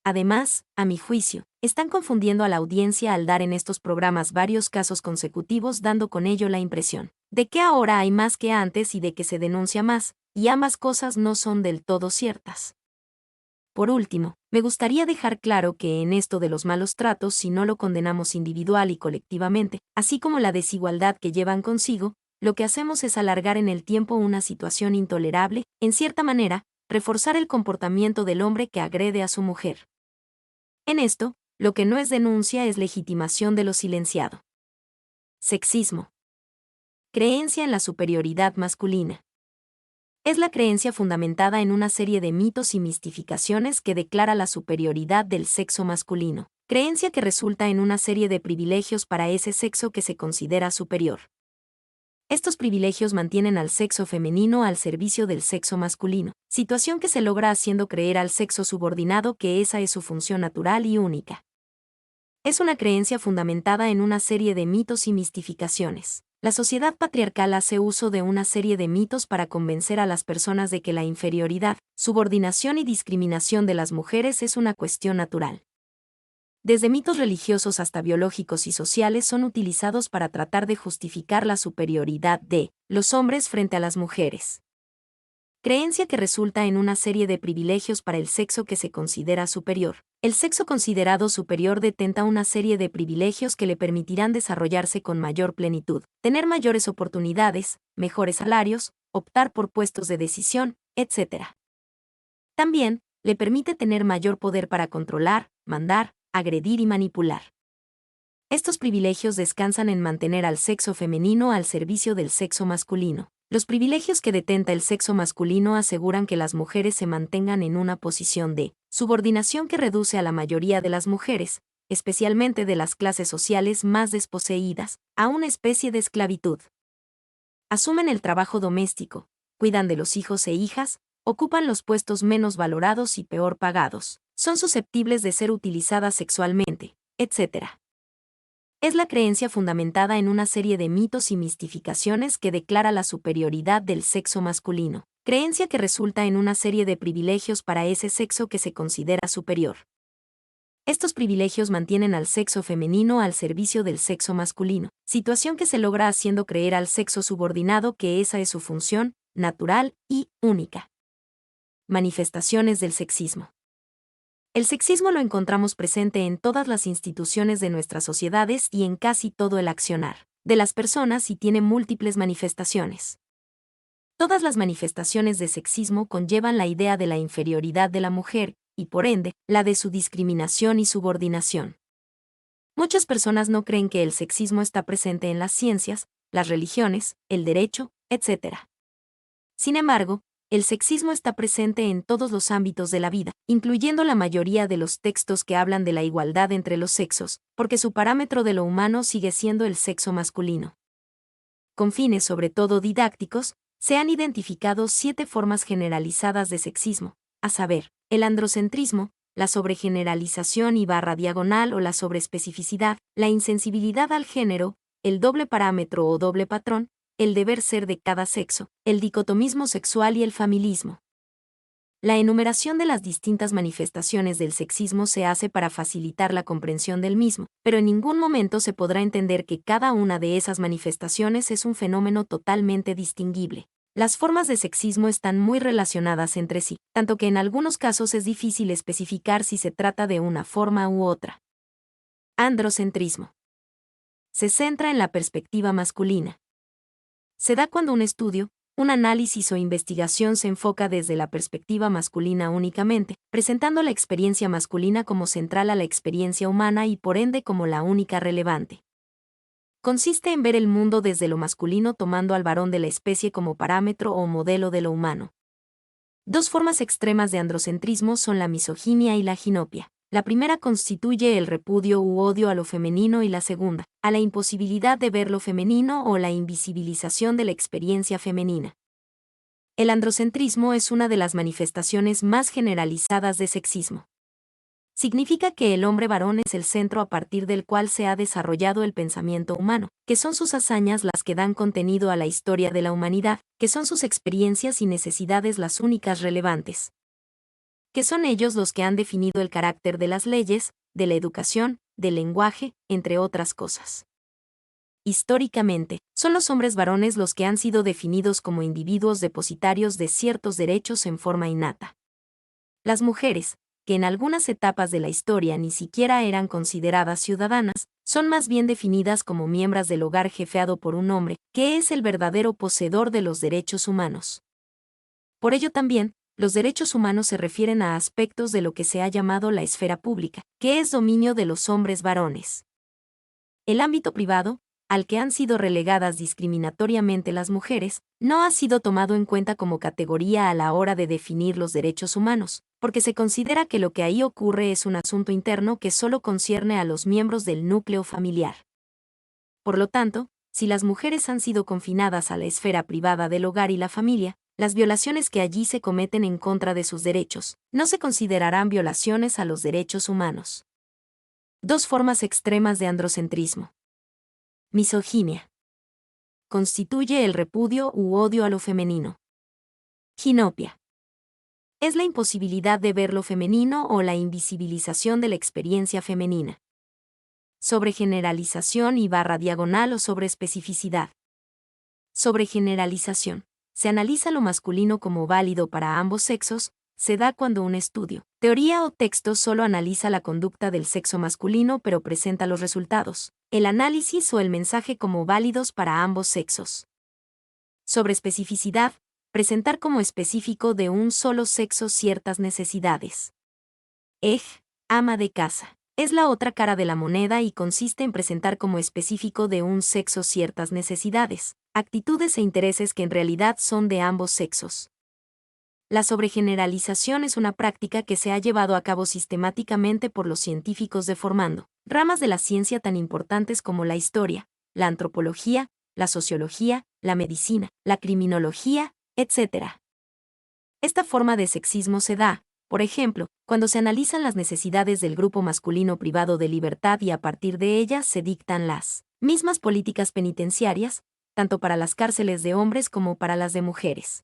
Además, a mi juicio, están confundiendo a la audiencia al dar en estos programas varios casos consecutivos, dando con ello la impresión de que ahora hay más que antes y de que se denuncia más, y ambas cosas no son del todo ciertas. Por último, me gustaría dejar claro que en esto de los malos tratos, si no lo condenamos individual y colectivamente, así como la desigualdad que llevan consigo, lo que hacemos es alargar en el tiempo una situación intolerable, en cierta manera, reforzar el comportamiento del hombre que agrede a su mujer. En esto, lo que no es denuncia es legitimación de lo silenciado. Sexismo. Creencia en la superioridad masculina. Es la creencia fundamentada en una serie de mitos y mistificaciones que declara la superioridad del sexo masculino, creencia que resulta en una serie de privilegios para ese sexo que se considera superior. Estos privilegios mantienen al sexo femenino al servicio del sexo masculino, situación que se logra haciendo creer al sexo subordinado que esa es su función natural y única. Es una creencia fundamentada en una serie de mitos y mistificaciones. La sociedad patriarcal hace uso de una serie de mitos para convencer a las personas de que la inferioridad, subordinación y discriminación de las mujeres es una cuestión natural. Desde mitos religiosos hasta biológicos y sociales son utilizados para tratar de justificar la superioridad de los hombres frente a las mujeres. Creencia que resulta en una serie de privilegios para el sexo que se considera superior. El sexo considerado superior detenta una serie de privilegios que le permitirán desarrollarse con mayor plenitud, tener mayores oportunidades, mejores salarios, optar por puestos de decisión, etc. También, le permite tener mayor poder para controlar, mandar, agredir y manipular. Estos privilegios descansan en mantener al sexo femenino al servicio del sexo masculino. Los privilegios que detenta el sexo masculino aseguran que las mujeres se mantengan en una posición de subordinación que reduce a la mayoría de las mujeres, especialmente de las clases sociales más desposeídas, a una especie de esclavitud. Asumen el trabajo doméstico, cuidan de los hijos e hijas, ocupan los puestos menos valorados y peor pagados, son susceptibles de ser utilizadas sexualmente, etc. Es la creencia fundamentada en una serie de mitos y mistificaciones que declara la superioridad del sexo masculino, creencia que resulta en una serie de privilegios para ese sexo que se considera superior. Estos privilegios mantienen al sexo femenino al servicio del sexo masculino, situación que se logra haciendo creer al sexo subordinado que esa es su función, natural y única. Manifestaciones del sexismo. El sexismo lo encontramos presente en todas las instituciones de nuestras sociedades y en casi todo el accionar de las personas y tiene múltiples manifestaciones. Todas las manifestaciones de sexismo conllevan la idea de la inferioridad de la mujer, y por ende, la de su discriminación y subordinación. Muchas personas no creen que el sexismo está presente en las ciencias, las religiones, el derecho, etc. Sin embargo, el sexismo está presente en todos los ámbitos de la vida, incluyendo la mayoría de los textos que hablan de la igualdad entre los sexos, porque su parámetro de lo humano sigue siendo el sexo masculino. Con fines sobre todo didácticos, se han identificado 7 formas generalizadas de sexismo, a saber, el androcentrismo, la sobregeneralización y barra diagonal o la sobreespecificidad, la insensibilidad al género, el doble parámetro o doble patrón, el deber ser de cada sexo, el dicotomismo sexual y el familismo. La enumeración de las distintas manifestaciones del sexismo se hace para facilitar la comprensión del mismo, pero en ningún momento se podrá entender que cada una de esas manifestaciones es un fenómeno totalmente distinguible. Las formas de sexismo están muy relacionadas entre sí, tanto que en algunos casos es difícil especificar si se trata de una forma u otra. Androcentrismo. Se centra en la perspectiva masculina. Se da cuando un estudio, Un análisis o investigación se enfoca desde la perspectiva masculina únicamente, presentando la experiencia masculina como central a la experiencia humana y por ende como la única relevante. Consiste en ver el mundo desde lo masculino tomando al varón de la especie como parámetro o modelo de lo humano. Dos formas extremas de androcentrismo son la misoginia y la ginopia. La primera constituye el repudio u odio a lo femenino y la segunda, a la imposibilidad de ver lo femenino o la invisibilización de la experiencia femenina. El androcentrismo es una de las manifestaciones más generalizadas de sexismo. Significa que el hombre varón es el centro a partir del cual se ha desarrollado el pensamiento humano, que son sus hazañas las que dan contenido a la historia de la humanidad, que son sus experiencias y necesidades las únicas relevantes, que son ellos los que han definido el carácter de las leyes, de la educación, del lenguaje, entre otras cosas. Históricamente, son los hombres varones los que han sido definidos como individuos depositarios de ciertos derechos en forma innata. Las mujeres, que en algunas etapas de la historia ni siquiera eran consideradas ciudadanas, son más bien definidas como miembros del hogar jefeado por un hombre, que es el verdadero poseedor de los derechos humanos. Por ello también, los derechos humanos se refieren a aspectos de lo que se ha llamado la esfera pública, que es dominio de los hombres varones. El ámbito privado, al que han sido relegadas discriminatoriamente las mujeres, no ha sido tomado en cuenta como categoría a la hora de definir los derechos humanos, porque se considera que lo que ahí ocurre es un asunto interno que solo concierne a los miembros del núcleo familiar. Por lo tanto, si las mujeres han sido confinadas a la esfera privada del hogar y la familia, las violaciones que allí se cometen en contra de sus derechos no se considerarán violaciones a los derechos humanos. Dos formas extremas de androcentrismo. Misoginia. Constituye el repudio u odio a lo femenino. Ginopia. Es la imposibilidad de ver lo femenino o la invisibilización de la experiencia femenina. Sobregeneralización y /diagonal o sobreespecificidad. Sobregeneralización. Se analiza lo masculino como válido para ambos sexos, se da cuando un estudio, teoría o texto solo analiza la conducta del sexo masculino pero presenta los resultados, el análisis o el mensaje como válidos para ambos sexos. Sobreespecificidad. Presentar como específico de un solo sexo ciertas necesidades. Ama de casa. Es la otra cara de la moneda y consiste en presentar como específico de un sexo ciertas necesidades, actitudes e intereses que en realidad son de ambos sexos. La sobregeneralización es una práctica que se ha llevado a cabo sistemáticamente por los científicos deformando ramas de la ciencia tan importantes como la historia, la antropología, la sociología, la medicina, la criminología, etc. Esta forma de sexismo se da, por ejemplo, cuando se analizan las necesidades del grupo masculino privado de libertad y a partir de ellas se dictan las mismas políticas penitenciarias, tanto para las cárceles de hombres como para las de mujeres.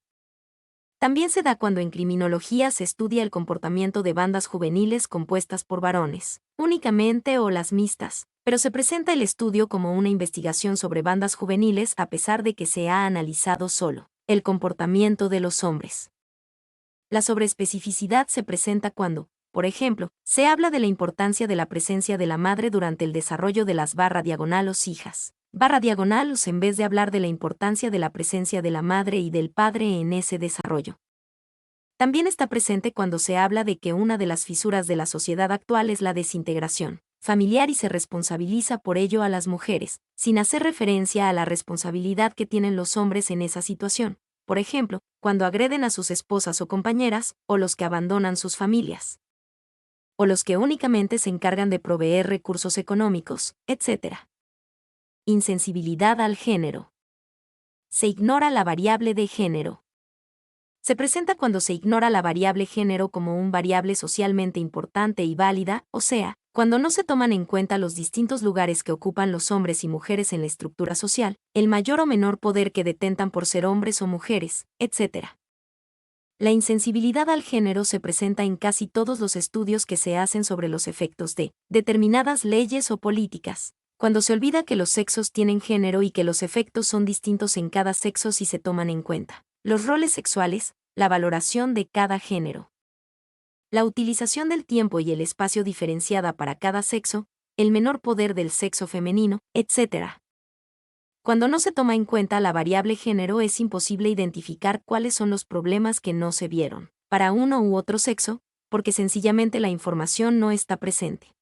También se da cuando en criminología se estudia el comportamiento de bandas juveniles compuestas por varones, únicamente o las mixtas, pero se presenta el estudio como una investigación sobre bandas juveniles a pesar de que se ha analizado solo el comportamiento de los hombres. La sobreespecificidad se presenta cuando, por ejemplo, se habla de la importancia de la presencia de la madre durante el desarrollo de las /diagonal hijas. /diagonal en vez de hablar de la importancia de la presencia de la madre y del padre en ese desarrollo. También está presente cuando se habla de que una de las fisuras de la sociedad actual es la desintegración familiar y se responsabiliza por ello a las mujeres, sin hacer referencia a la responsabilidad que tienen los hombres en esa situación, por ejemplo, cuando agreden a sus esposas o compañeras, o los que abandonan sus familias, o los que únicamente se encargan de proveer recursos económicos, etc. Insensibilidad al género. Se ignora la variable de género. Se presenta cuando se ignora la variable género como un variable socialmente importante y válida, o sea, cuando no se toman en cuenta los distintos lugares que ocupan los hombres y mujeres en la estructura social, el mayor o menor poder que detentan por ser hombres o mujeres, etc. La insensibilidad al género se presenta en casi todos los estudios que se hacen sobre los efectos de determinadas leyes o políticas, cuando se olvida que los sexos tienen género y que los efectos son distintos en cada sexo si se toman en cuenta los roles sexuales, la valoración de cada género, la utilización del tiempo y el espacio diferenciada para cada sexo, el menor poder del sexo femenino, etc. Cuando no se toma en cuenta la variable género, es imposible identificar cuáles son los problemas que no se vieron para uno u otro sexo, porque sencillamente la información no está presente.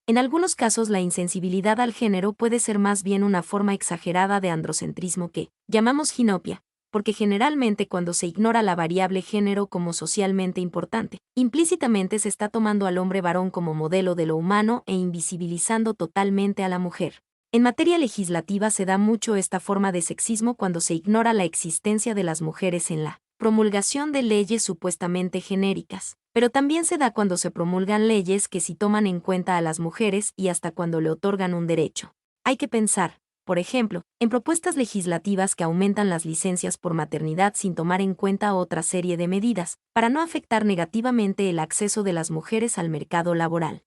En algunos casos, la insensibilidad al género puede ser más bien una forma exagerada de androcentrismo que llamamos ginopia, porque generalmente cuando se ignora la variable género como socialmente importante, implícitamente se está tomando al hombre varón como modelo de lo humano e invisibilizando totalmente a la mujer. En materia legislativa se da mucho esta forma de sexismo cuando se ignora la existencia de las mujeres en la promulgación de leyes supuestamente genéricas, pero también se da cuando se promulgan leyes que sí toman en cuenta a las mujeres y hasta cuando le otorgan un derecho. Hay que pensar, por ejemplo, en propuestas legislativas que aumentan las licencias por maternidad sin tomar en cuenta otra serie de medidas, para no afectar negativamente el acceso de las mujeres al mercado laboral.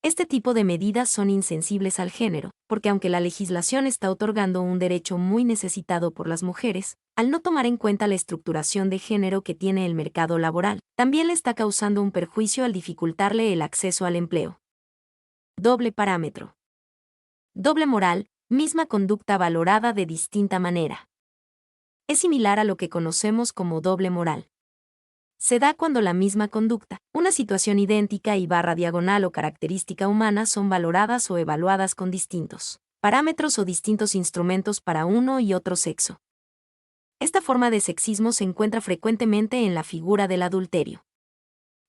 Este tipo de medidas son insensibles al género, porque aunque la legislación está otorgando un derecho muy necesitado por las mujeres, al no tomar en cuenta la estructuración de género que tiene el mercado laboral, también le está causando un perjuicio al dificultarle el acceso al empleo. Doble parámetro. Doble moral, misma conducta valorada de distinta manera. Es similar a lo que conocemos como doble moral. Se da cuando la misma conducta, una situación idéntica y barra diagonal o característica humana son valoradas o evaluadas con distintos parámetros o distintos instrumentos para uno y otro sexo. Esta forma de sexismo se encuentra frecuentemente en la figura del adulterio.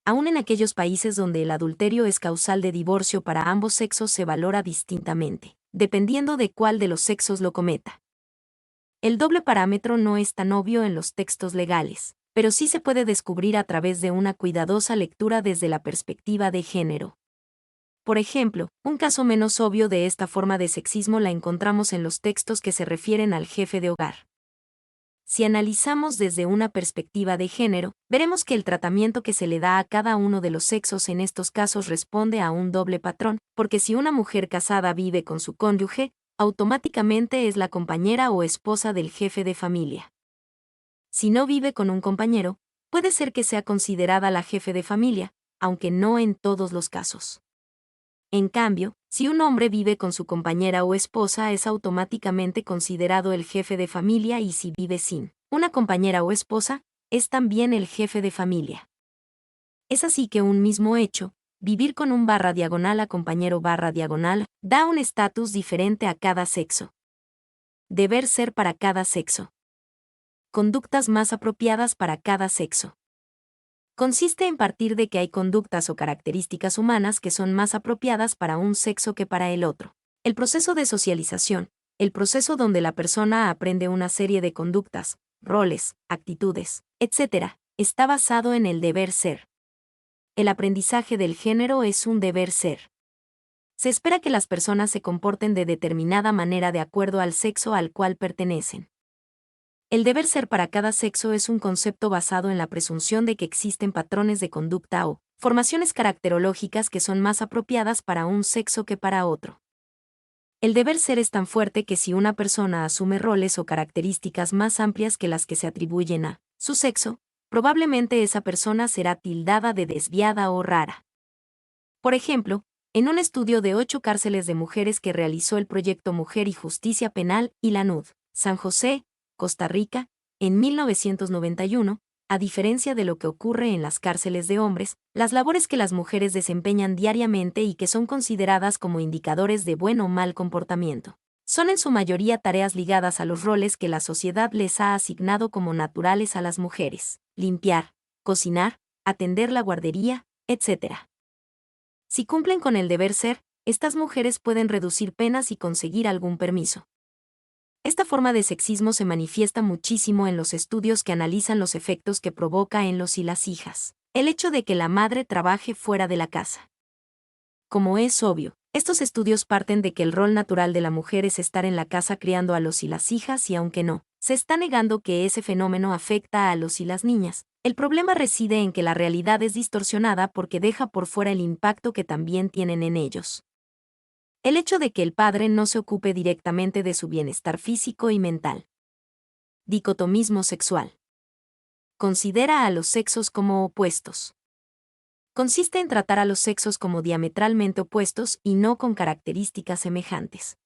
Aún en aquellos países donde el adulterio es causal de divorcio para ambos sexos se valora distintamente, dependiendo de cuál de los sexos lo cometa. El doble parámetro no es tan obvio en los textos legales, pero sí se puede descubrir a través de una cuidadosa lectura desde la perspectiva de género. Por ejemplo, un caso menos obvio de esta forma de sexismo la encontramos en los textos que se refieren al jefe de hogar. Si analizamos desde una perspectiva de género, veremos que el tratamiento que se le da a cada uno de los sexos en estos casos responde a un doble patrón, porque si una mujer casada vive con su cónyuge, automáticamente es la compañera o esposa del jefe de familia. Si no vive con un compañero, puede ser que sea considerada la jefe de familia, aunque no en todos los casos. En cambio, si un hombre vive con su compañera o esposa, es automáticamente considerado el jefe de familia, y si vive sin una compañera o esposa, es también el jefe de familia. Es así que un mismo hecho, vivir con un barra diagonal a compañero barra diagonal, da un estatus diferente a cada sexo. Deber ser para cada sexo. Conductas más apropiadas para cada sexo. Consiste en partir de que hay conductas o características humanas que son más apropiadas para un sexo que para el otro. El proceso de socialización, el proceso donde la persona aprende una serie de conductas, roles, actitudes, etc., está basado en el deber ser. El aprendizaje del género es un deber ser. Se espera que las personas se comporten de determinada manera de acuerdo al sexo al cual pertenecen. El deber ser para cada sexo es un concepto basado en la presunción de que existen patrones de conducta o formaciones caracterológicas que son más apropiadas para un sexo que para otro. El deber ser es tan fuerte que si una persona asume roles o características más amplias que las que se atribuyen a su sexo, probablemente esa persona será tildada de desviada o rara. Por ejemplo, en un estudio de 8 cárceles de mujeres que realizó el proyecto Mujer y Justicia Penal y la NUD, San José, Costa Rica, en 1991, a diferencia de lo que ocurre en las cárceles de hombres, las labores que las mujeres desempeñan diariamente y que son consideradas como indicadores de buen o mal comportamiento, son en su mayoría tareas ligadas a los roles que la sociedad les ha asignado como naturales a las mujeres: limpiar, cocinar, atender la guardería, etc. Si cumplen con el deber ser, estas mujeres pueden reducir penas y conseguir algún permiso. Esta forma de sexismo se manifiesta muchísimo en los estudios que analizan los efectos que provoca en los y las hijas el hecho de que la madre trabaje fuera de la casa. Como es obvio, estos estudios parten de que el rol natural de la mujer es estar en la casa criando a los y las hijas, y aunque no se está negando que ese fenómeno afecta a los y las niñas, el problema reside en que la realidad es distorsionada porque deja por fuera el impacto que también tienen en ellos. El hecho de que el padre no se ocupe directamente de su bienestar físico y mental. Dicotomismo sexual. Considera a los sexos como opuestos. Consiste en tratar a los sexos como diametralmente opuestos y no con características semejantes.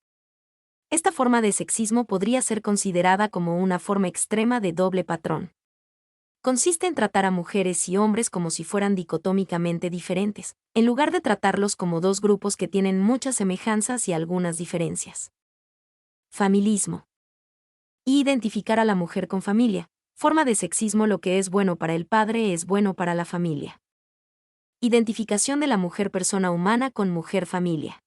Esta forma de sexismo podría ser considerada como una forma extrema de doble patrón. Consiste en tratar a mujeres y hombres como si fueran dicotómicamente diferentes, en lugar de tratarlos como dos grupos que tienen muchas semejanzas y algunas diferencias. Familismo. Identificar a la mujer con familia. Forma de sexismo: lo que es bueno para el padre es bueno para la familia. Identificación de la mujer persona humana con mujer familia.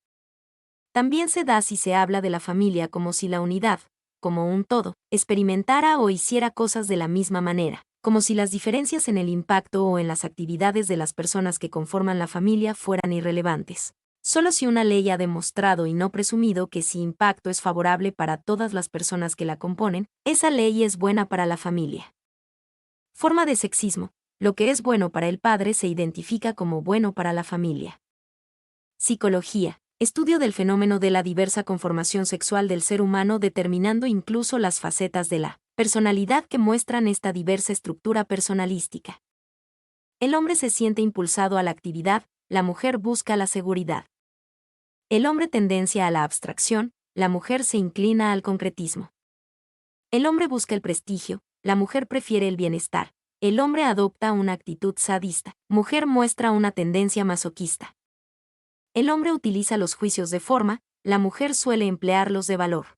También se da si se habla de la familia como si la unidad, como un todo, experimentara o hiciera cosas de la misma manera, como si las diferencias en el impacto o en las actividades de las personas que conforman la familia fueran irrelevantes. Solo si una ley ha demostrado y no presumido que si impacto es favorable para todas las personas que la componen, esa ley es buena para la familia. Forma de sexismo: lo que es bueno para el padre se identifica como bueno para la familia. Psicología. Estudio del fenómeno de la diversa conformación sexual del ser humano, determinando incluso las facetas de la personalidad que muestran esta diversa estructura personalística. El hombre se siente impulsado a la actividad, la mujer busca la seguridad. El hombre tendencia a la abstracción, la mujer se inclina al concretismo. El hombre busca el prestigio, la mujer prefiere el bienestar. El hombre adopta una actitud sadista, mujer muestra una tendencia masoquista. El hombre utiliza los juicios de forma, la mujer suele emplearlos de valor.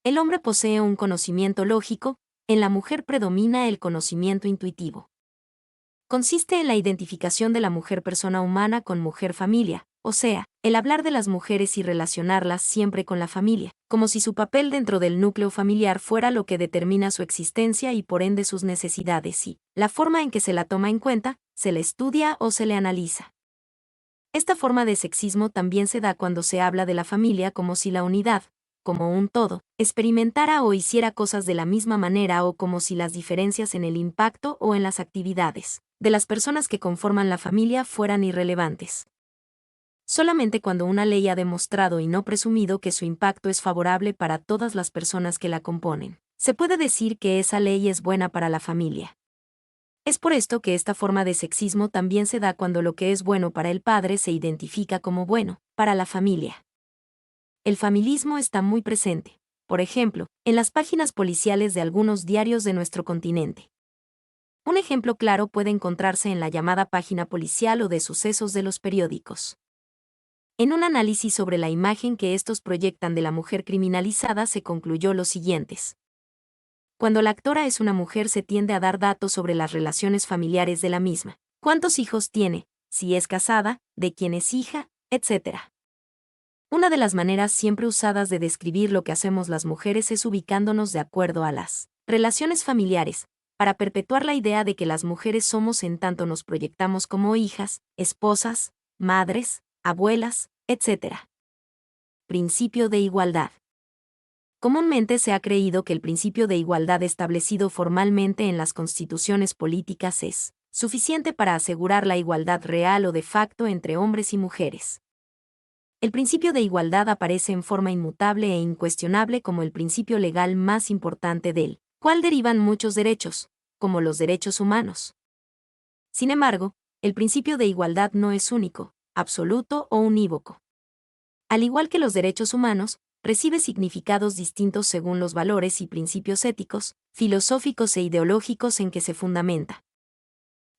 El hombre posee un conocimiento lógico, en la mujer predomina el conocimiento intuitivo. Consiste en la identificación de la mujer persona humana con mujer familia, o sea, el hablar de las mujeres y relacionarlas siempre con la familia, como si su papel dentro del núcleo familiar fuera lo que determina su existencia y por ende sus necesidades y la forma en que se la toma en cuenta, se la estudia o se le analiza. Esta forma de sexismo también se da cuando se habla de la familia como si la unidad, como un todo, experimentara o hiciera cosas de la misma manera o como si las diferencias en el impacto o en las actividades de las personas que conforman la familia fueran irrelevantes. Solamente cuando una ley ha demostrado y no presumido que su impacto es favorable para todas las personas que la componen, se puede decir que esa ley es buena para la familia. Es por esto que esta forma de sexismo también se da cuando lo que es bueno para el padre se identifica como bueno para la familia. El familismo está muy presente, por ejemplo, en las páginas policiales de algunos diarios de nuestro continente. Un ejemplo claro puede encontrarse en la llamada página policial o de sucesos de los periódicos. En un análisis sobre la imagen que estos proyectan de la mujer criminalizada se concluyó lo siguientes. Cuando la actora es una mujer se tiende a dar datos sobre las relaciones familiares de la misma, cuántos hijos tiene, si es casada, de quién es hija, etc. Una de las maneras siempre usadas de describir lo que hacemos las mujeres es ubicándonos de acuerdo a las relaciones familiares, para perpetuar la idea de que las mujeres somos en tanto nos proyectamos como hijas, esposas, madres, abuelas, etc. Principio de igualdad. Comúnmente se ha creído que el principio de igualdad establecido formalmente en las constituciones políticas es suficiente para asegurar la igualdad real o de facto entre hombres y mujeres. El principio de igualdad aparece en forma inmutable e incuestionable como el principio legal más importante del cual derivan muchos derechos, como los derechos humanos. Sin embargo, el principio de igualdad no es único, absoluto o unívoco. Al igual que los derechos humanos, recibe significados distintos según los valores y principios éticos, filosóficos e ideológicos en que se fundamenta.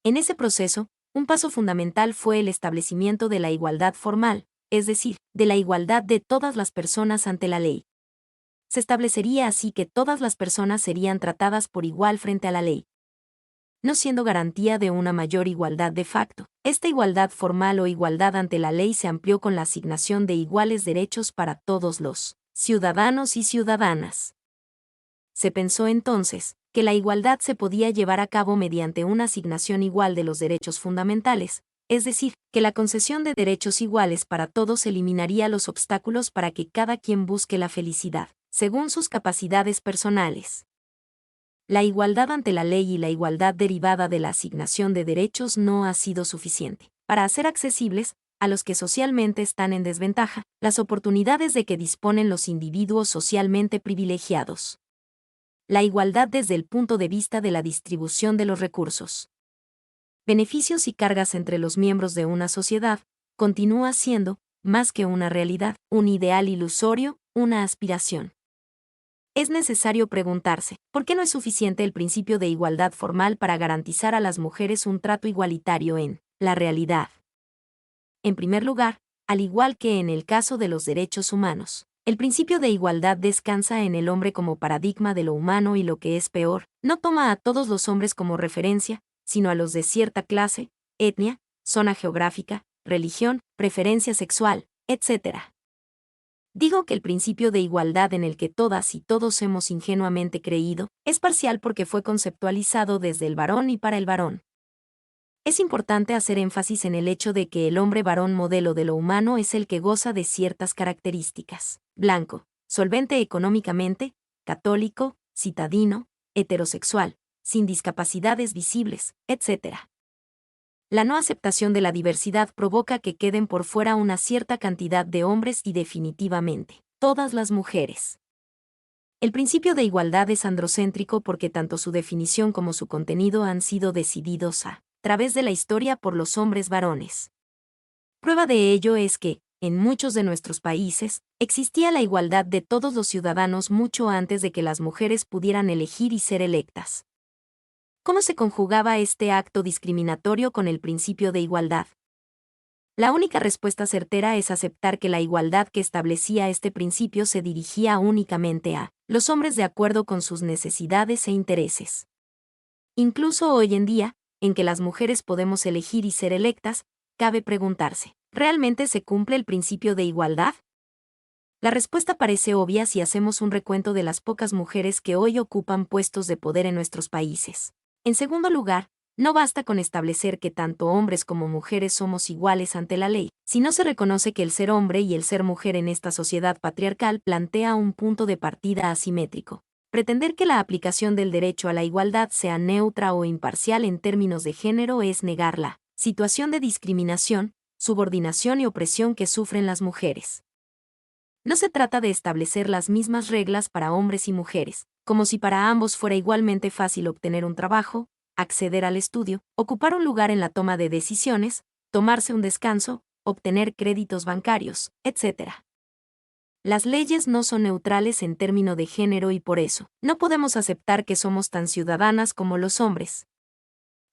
En ese proceso, un paso fundamental fue el establecimiento de la igualdad formal, es decir, de la igualdad de todas las personas ante la ley. Se establecería así que todas las personas serían tratadas por igual frente a la ley, no siendo garantía de una mayor igualdad de facto. Esta igualdad formal o igualdad ante la ley se amplió con la asignación de iguales derechos para todos los ciudadanos y ciudadanas. Se pensó entonces que la igualdad se podía llevar a cabo mediante una asignación igual de los derechos fundamentales, es decir, que la concesión de derechos iguales para todos eliminaría los obstáculos para que cada quien busque la felicidad, según sus capacidades personales. La igualdad ante la ley y la igualdad derivada de la asignación de derechos no ha sido suficiente para hacer accesibles, a los que socialmente están en desventaja, las oportunidades de que disponen los individuos socialmente privilegiados. La igualdad desde el punto de vista de la distribución de los recursos, beneficios y cargas entre los miembros de una sociedad, continúa siendo, más que una realidad, un ideal ilusorio, una aspiración. Es necesario preguntarse, ¿por qué no es suficiente el principio de igualdad formal para garantizar a las mujeres un trato igualitario en la realidad? En primer lugar, al igual que en el caso de los derechos humanos, el principio de igualdad descansa en el hombre como paradigma de lo humano y lo que es peor, no toma a todos los hombres como referencia, sino a los de cierta clase, etnia, zona geográfica, religión, preferencia sexual, etc. Digo que el principio de igualdad en el que todas y todos hemos ingenuamente creído, es parcial porque fue conceptualizado desde el varón y para el varón. Es importante hacer énfasis en el hecho de que el hombre varón modelo de lo humano es el que goza de ciertas características: blanco, solvente económicamente, católico, citadino, heterosexual, sin discapacidades visibles, etc. La no aceptación de la diversidad provoca que queden por fuera una cierta cantidad de hombres y definitivamente, todas las mujeres. El principio de igualdad es androcéntrico porque tanto su definición como su contenido han sido decididos a través de la historia por los hombres varones. Prueba de ello es que, en muchos de nuestros países, existía la igualdad de todos los ciudadanos mucho antes de que las mujeres pudieran elegir y ser electas. ¿Cómo se conjugaba este acto discriminatorio con el principio de igualdad? La única respuesta certera es aceptar que la igualdad que establecía este principio se dirigía únicamente a los hombres de acuerdo con sus necesidades e intereses. Incluso hoy en día, en que las mujeres podemos elegir y ser electas, cabe preguntarse, ¿realmente se cumple el principio de igualdad? La respuesta parece obvia si hacemos un recuento de las pocas mujeres que hoy ocupan puestos de poder en nuestros países. En segundo lugar, no basta con establecer que tanto hombres como mujeres somos iguales ante la ley, si no se reconoce que el ser hombre y el ser mujer en esta sociedad patriarcal plantea un punto de partida asimétrico. Pretender que la aplicación del derecho a la igualdad sea neutra o imparcial en términos de género es negar la situación de discriminación, subordinación y opresión que sufren las mujeres. No se trata de establecer las mismas reglas para hombres y mujeres, como si para ambos fuera igualmente fácil obtener un trabajo, acceder al estudio, ocupar un lugar en la toma de decisiones, tomarse un descanso, obtener créditos bancarios, etc. Las leyes no son neutrales en términos de género y por eso, no podemos aceptar que somos tan ciudadanas como los hombres.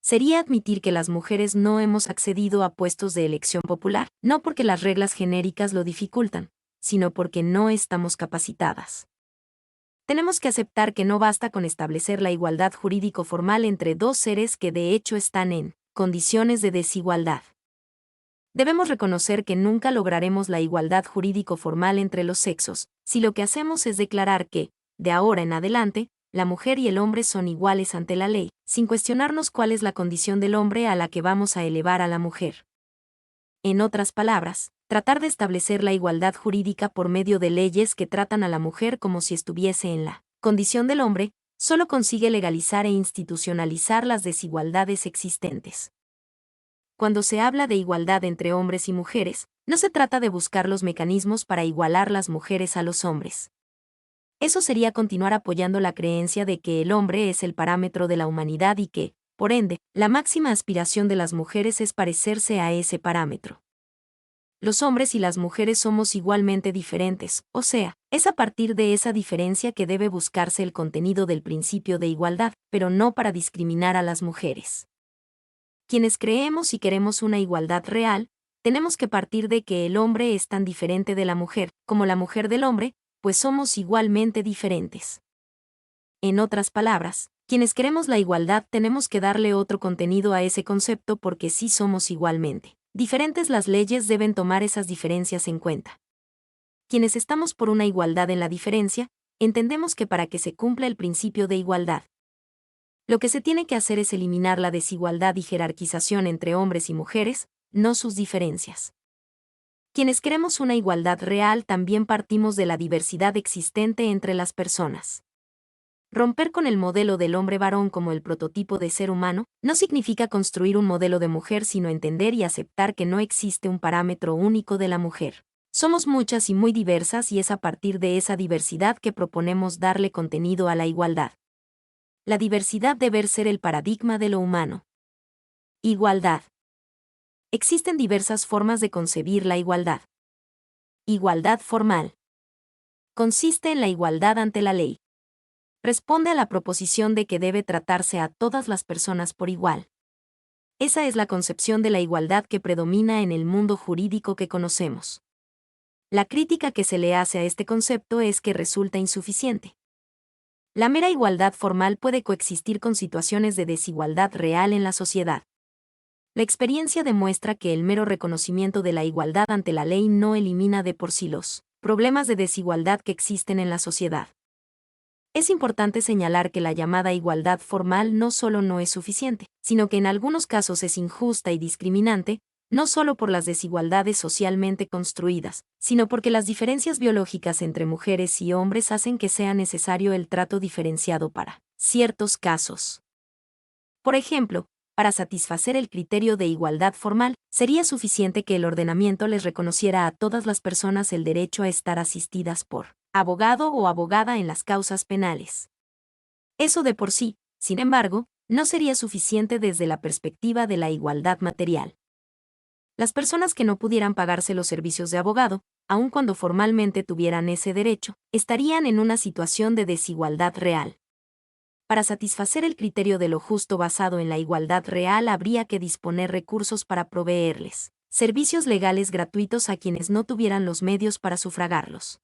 Sería admitir que las mujeres no hemos accedido a puestos de elección popular, no porque las reglas genéricas lo dificultan, sino porque no estamos capacitadas. Tenemos que aceptar que no basta con establecer la igualdad jurídico formal entre dos seres que de hecho están en condiciones de desigualdad. Debemos reconocer que nunca lograremos la igualdad jurídico formal entre los sexos, si lo que hacemos es declarar que, de ahora en adelante, la mujer y el hombre son iguales ante la ley, sin cuestionarnos cuál es la condición del hombre a la que vamos a elevar a la mujer. En otras palabras, tratar de establecer la igualdad jurídica por medio de leyes que tratan a la mujer como si estuviese en la condición del hombre, solo consigue legalizar e institucionalizar las desigualdades existentes. Cuando se habla de igualdad entre hombres y mujeres, no se trata de buscar los mecanismos para igualar las mujeres a los hombres. Eso sería continuar apoyando la creencia de que el hombre es el parámetro de la humanidad y que, por ende, la máxima aspiración de las mujeres es parecerse a ese parámetro. Los hombres y las mujeres somos igualmente diferentes, o sea, es a partir de esa diferencia que debe buscarse el contenido del principio de igualdad, pero no para discriminar a las mujeres. Quienes creemos y queremos una igualdad real, tenemos que partir de que el hombre es tan diferente de la mujer, como la mujer del hombre, pues somos igualmente diferentes. En otras palabras, quienes queremos la igualdad tenemos que darle otro contenido a ese concepto porque sí somos igualmente diferentes. Las leyes deben tomar esas diferencias en cuenta. Quienes estamos por una igualdad en la diferencia, entendemos que para que se cumpla el principio de igualdad, lo que se tiene que hacer es eliminar la desigualdad y jerarquización entre hombres y mujeres, no sus diferencias. Quienes queremos una igualdad real también partimos de la diversidad existente entre las personas. Romper con el modelo del hombre varón como el prototipo de ser humano no significa construir un modelo de mujer, sino entender y aceptar que no existe un parámetro único de la mujer. Somos muchas y muy diversas y es a partir de esa diversidad que proponemos darle contenido a la igualdad. La diversidad debe ser el paradigma de lo humano. Igualdad. Existen diversas formas de concebir la igualdad. Igualdad formal. Consiste en la igualdad ante la ley. Responde a la proposición de que debe tratarse a todas las personas por igual. Esa es la concepción de la igualdad que predomina en el mundo jurídico que conocemos. La crítica que se le hace a este concepto es que resulta insuficiente. La mera igualdad formal puede coexistir con situaciones de desigualdad real en la sociedad. La experiencia demuestra que el mero reconocimiento de la igualdad ante la ley no elimina de por sí los problemas de desigualdad que existen en la sociedad. Es importante señalar que la llamada igualdad formal no solo no es suficiente, sino que en algunos casos es injusta y discriminante, no solo por las desigualdades socialmente construidas, sino porque las diferencias biológicas entre mujeres y hombres hacen que sea necesario el trato diferenciado para ciertos casos. Por ejemplo, para satisfacer el criterio de igualdad formal, sería suficiente que el ordenamiento les reconociera a todas las personas el derecho a estar asistidas por abogado o abogada en las causas penales. Eso de por sí, sin embargo, no sería suficiente desde la perspectiva de la igualdad material. Las personas que no pudieran pagarse los servicios de abogado, aun cuando formalmente tuvieran ese derecho, estarían en una situación de desigualdad real. Para satisfacer el criterio de lo justo basado en la igualdad real habría que disponer recursos para proveerles servicios legales gratuitos a quienes no tuvieran los medios para sufragarlos.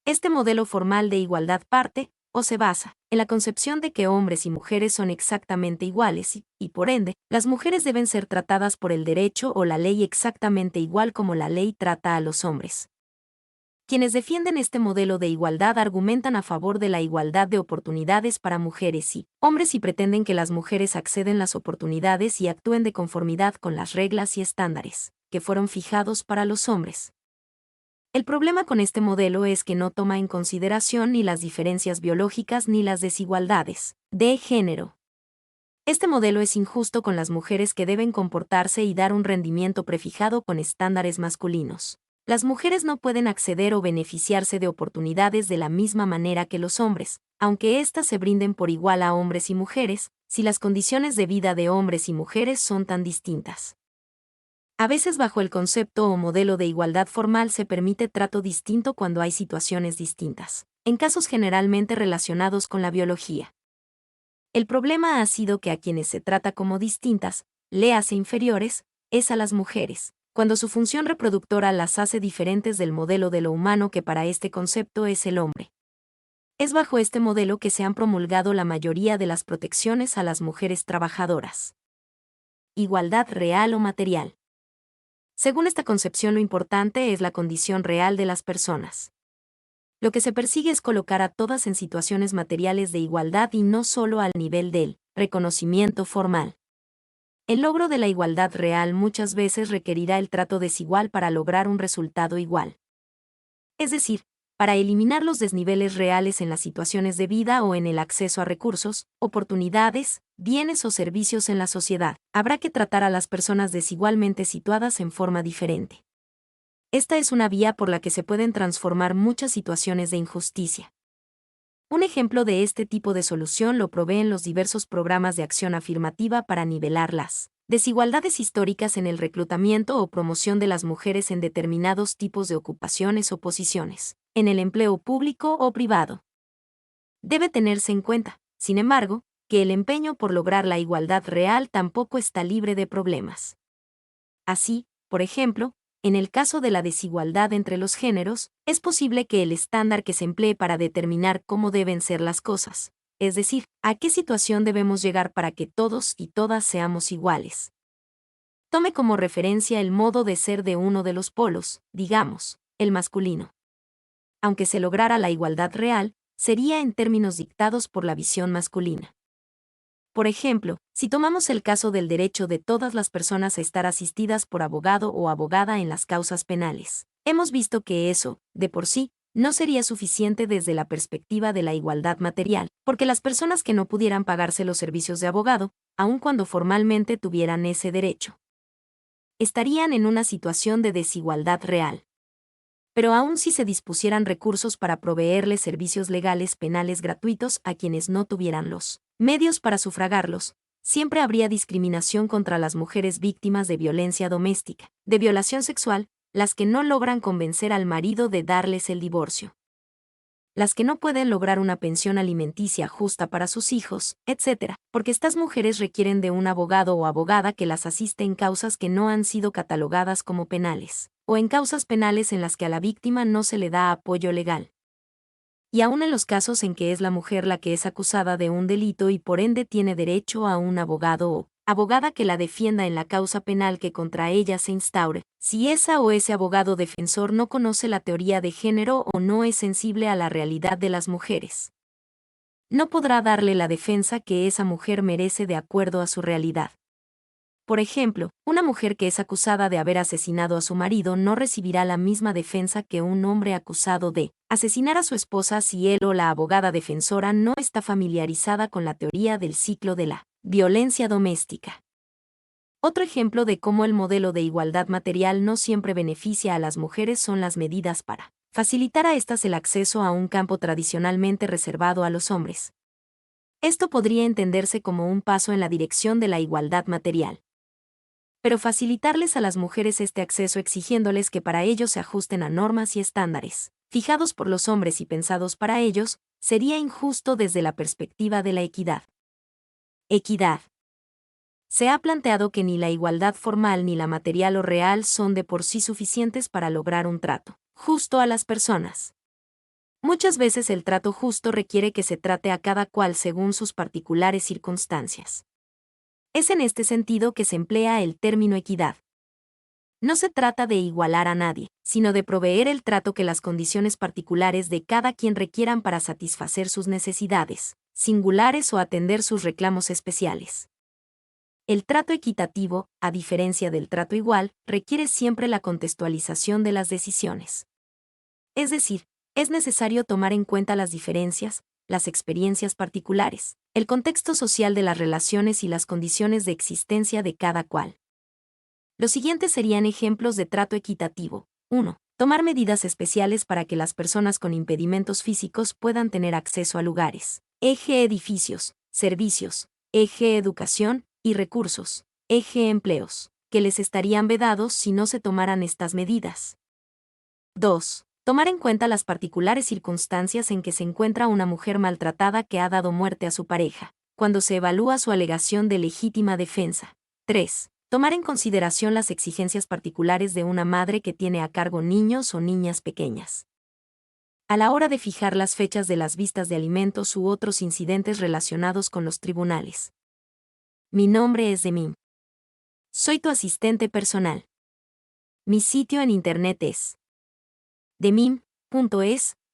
Este modelo formal de igualdad parte, o se basa, en la concepción de que hombres y mujeres son exactamente iguales y, por ende, las mujeres deben ser tratadas por el derecho o la ley exactamente igual como la ley trata a los hombres. Quienes defienden este modelo de igualdad argumentan a favor de la igualdad de oportunidades para mujeres y hombres y pretenden que las mujeres acceden las oportunidades y actúen de conformidad con las reglas y estándares que fueron fijados para los hombres. El problema con este modelo es que no toma en consideración ni las diferencias biológicas ni las desigualdades de género. Este modelo es injusto con las mujeres que deben comportarse y dar un rendimiento prefijado con estándares masculinos. Las mujeres no pueden acceder o beneficiarse de oportunidades de la misma manera que los hombres, aunque éstas se brinden por igual a hombres y mujeres, si las condiciones de vida de hombres y mujeres son tan distintas. A veces bajo el concepto o modelo de igualdad formal se permite trato distinto cuando hay situaciones distintas, en casos generalmente relacionados con la biología. El problema ha sido que a quienes se trata como distintas, léase inferiores, es a las mujeres, cuando su función reproductora las hace diferentes del modelo de lo humano que para este concepto es el hombre. Es bajo este modelo que se han promulgado la mayoría de las protecciones a las mujeres trabajadoras. Igualdad real o material. Según esta concepción, lo importante es la condición real de las personas. Lo que se persigue es colocar a todas en situaciones materiales de igualdad y no solo al nivel del reconocimiento formal. El logro de la igualdad real muchas veces requerirá el trato desigual para lograr un resultado igual. Es decir, para eliminar los desniveles reales en las situaciones de vida o en el acceso a recursos, oportunidades, bienes o servicios en la sociedad, habrá que tratar a las personas desigualmente situadas en forma diferente. Esta es una vía por la que se pueden transformar muchas situaciones de injusticia. Un ejemplo de este tipo de solución lo proveen los diversos programas de acción afirmativa para nivelar las desigualdades históricas en el reclutamiento o promoción de las mujeres en determinados tipos de ocupaciones o posiciones, en el empleo público o privado. Debe tenerse en cuenta, sin embargo, que el empeño por lograr la igualdad real tampoco está libre de problemas. Así, por ejemplo, en el caso de la desigualdad entre los géneros, es posible que el estándar que se emplee para determinar cómo deben ser las cosas, es decir, a qué situación debemos llegar para que todos y todas seamos iguales, tome como referencia el modo de ser de uno de los polos, digamos, el masculino. Aunque se lograra la igualdad real, sería en términos dictados por la visión masculina. Por ejemplo, si tomamos el caso del derecho de todas las personas a estar asistidas por abogado o abogada en las causas penales, hemos visto que eso, de por sí, no sería suficiente desde la perspectiva de la igualdad material, porque las personas que no pudieran pagarse los servicios de abogado, aun cuando formalmente tuvieran ese derecho, estarían en una situación de desigualdad real. Pero aun si se dispusieran recursos para proveerles servicios legales penales gratuitos a quienes no tuvieran los medios para sufragarlos, siempre habría discriminación contra las mujeres víctimas de violencia doméstica, de violación sexual, las que no logran convencer al marido de darles el divorcio. las que no pueden lograr una pensión alimenticia justa para sus hijos, etc., porque estas mujeres requieren de un abogado o abogada que las asiste en causas que no han sido catalogadas como penales, o en causas penales en las que a la víctima no se le da apoyo legal. Y aún en los casos en que es la mujer la que es acusada de un delito y por ende tiene derecho a un abogado o abogada que la defienda en la causa penal que contra ella se instaure, si esa o ese abogado defensor no conoce la teoría de género o no es sensible a la realidad de las mujeres, no podrá darle la defensa que esa mujer merece de acuerdo a su realidad. Por ejemplo, una mujer que es acusada de haber asesinado a su marido no recibirá la misma defensa que un hombre acusado de asesinar a su esposa si él o la abogada defensora no está familiarizada con la teoría del ciclo de la violencia doméstica. Otro ejemplo de cómo el modelo de igualdad material no siempre beneficia a las mujeres son las medidas para facilitar a estas el acceso a un campo tradicionalmente reservado a los hombres. Esto podría entenderse como un paso en la dirección de la igualdad material. Pero facilitarles a las mujeres este acceso exigiéndoles que para ello se ajusten a normas y estándares, fijados por los hombres y pensados para ellos, sería injusto desde la perspectiva de la equidad. Equidad. Se ha planteado que ni la igualdad formal ni la material o real son de por sí suficientes para lograr un trato justo a las personas. Muchas veces el trato justo requiere que se trate a cada cual según sus particulares circunstancias. Es en este sentido que se emplea el término equidad. No se trata de igualar a nadie, sino de proveer el trato que las condiciones particulares de cada quien requieran para satisfacer sus necesidades singulares o atender sus reclamos especiales. El trato equitativo, a diferencia del trato igual, requiere siempre la contextualización de las decisiones. Es decir, es necesario tomar en cuenta las diferencias, las experiencias particulares, el contexto social de las relaciones y las condiciones de existencia de cada cual. Los siguientes serían ejemplos de trato equitativo. 1. Tomar medidas especiales para que las personas con impedimentos físicos puedan tener acceso a lugares. Eje edificios, servicios, eje educación y recursos, eje empleos, que les estarían vedados si no se tomaran estas medidas. 2. Tomar en cuenta las particulares circunstancias en que se encuentra una mujer maltratada que ha dado muerte a su pareja, cuando se evalúa su alegación de legítima defensa. 3. Tomar en consideración las exigencias particulares de una madre que tiene a cargo niños o niñas pequeñas. A la hora de fijar las fechas de las vistas de alimentos u otros incidentes relacionados con los tribunales. Mi nombre es Demim. Soy tu asistente personal. Mi sitio en internet es demim.es.tl.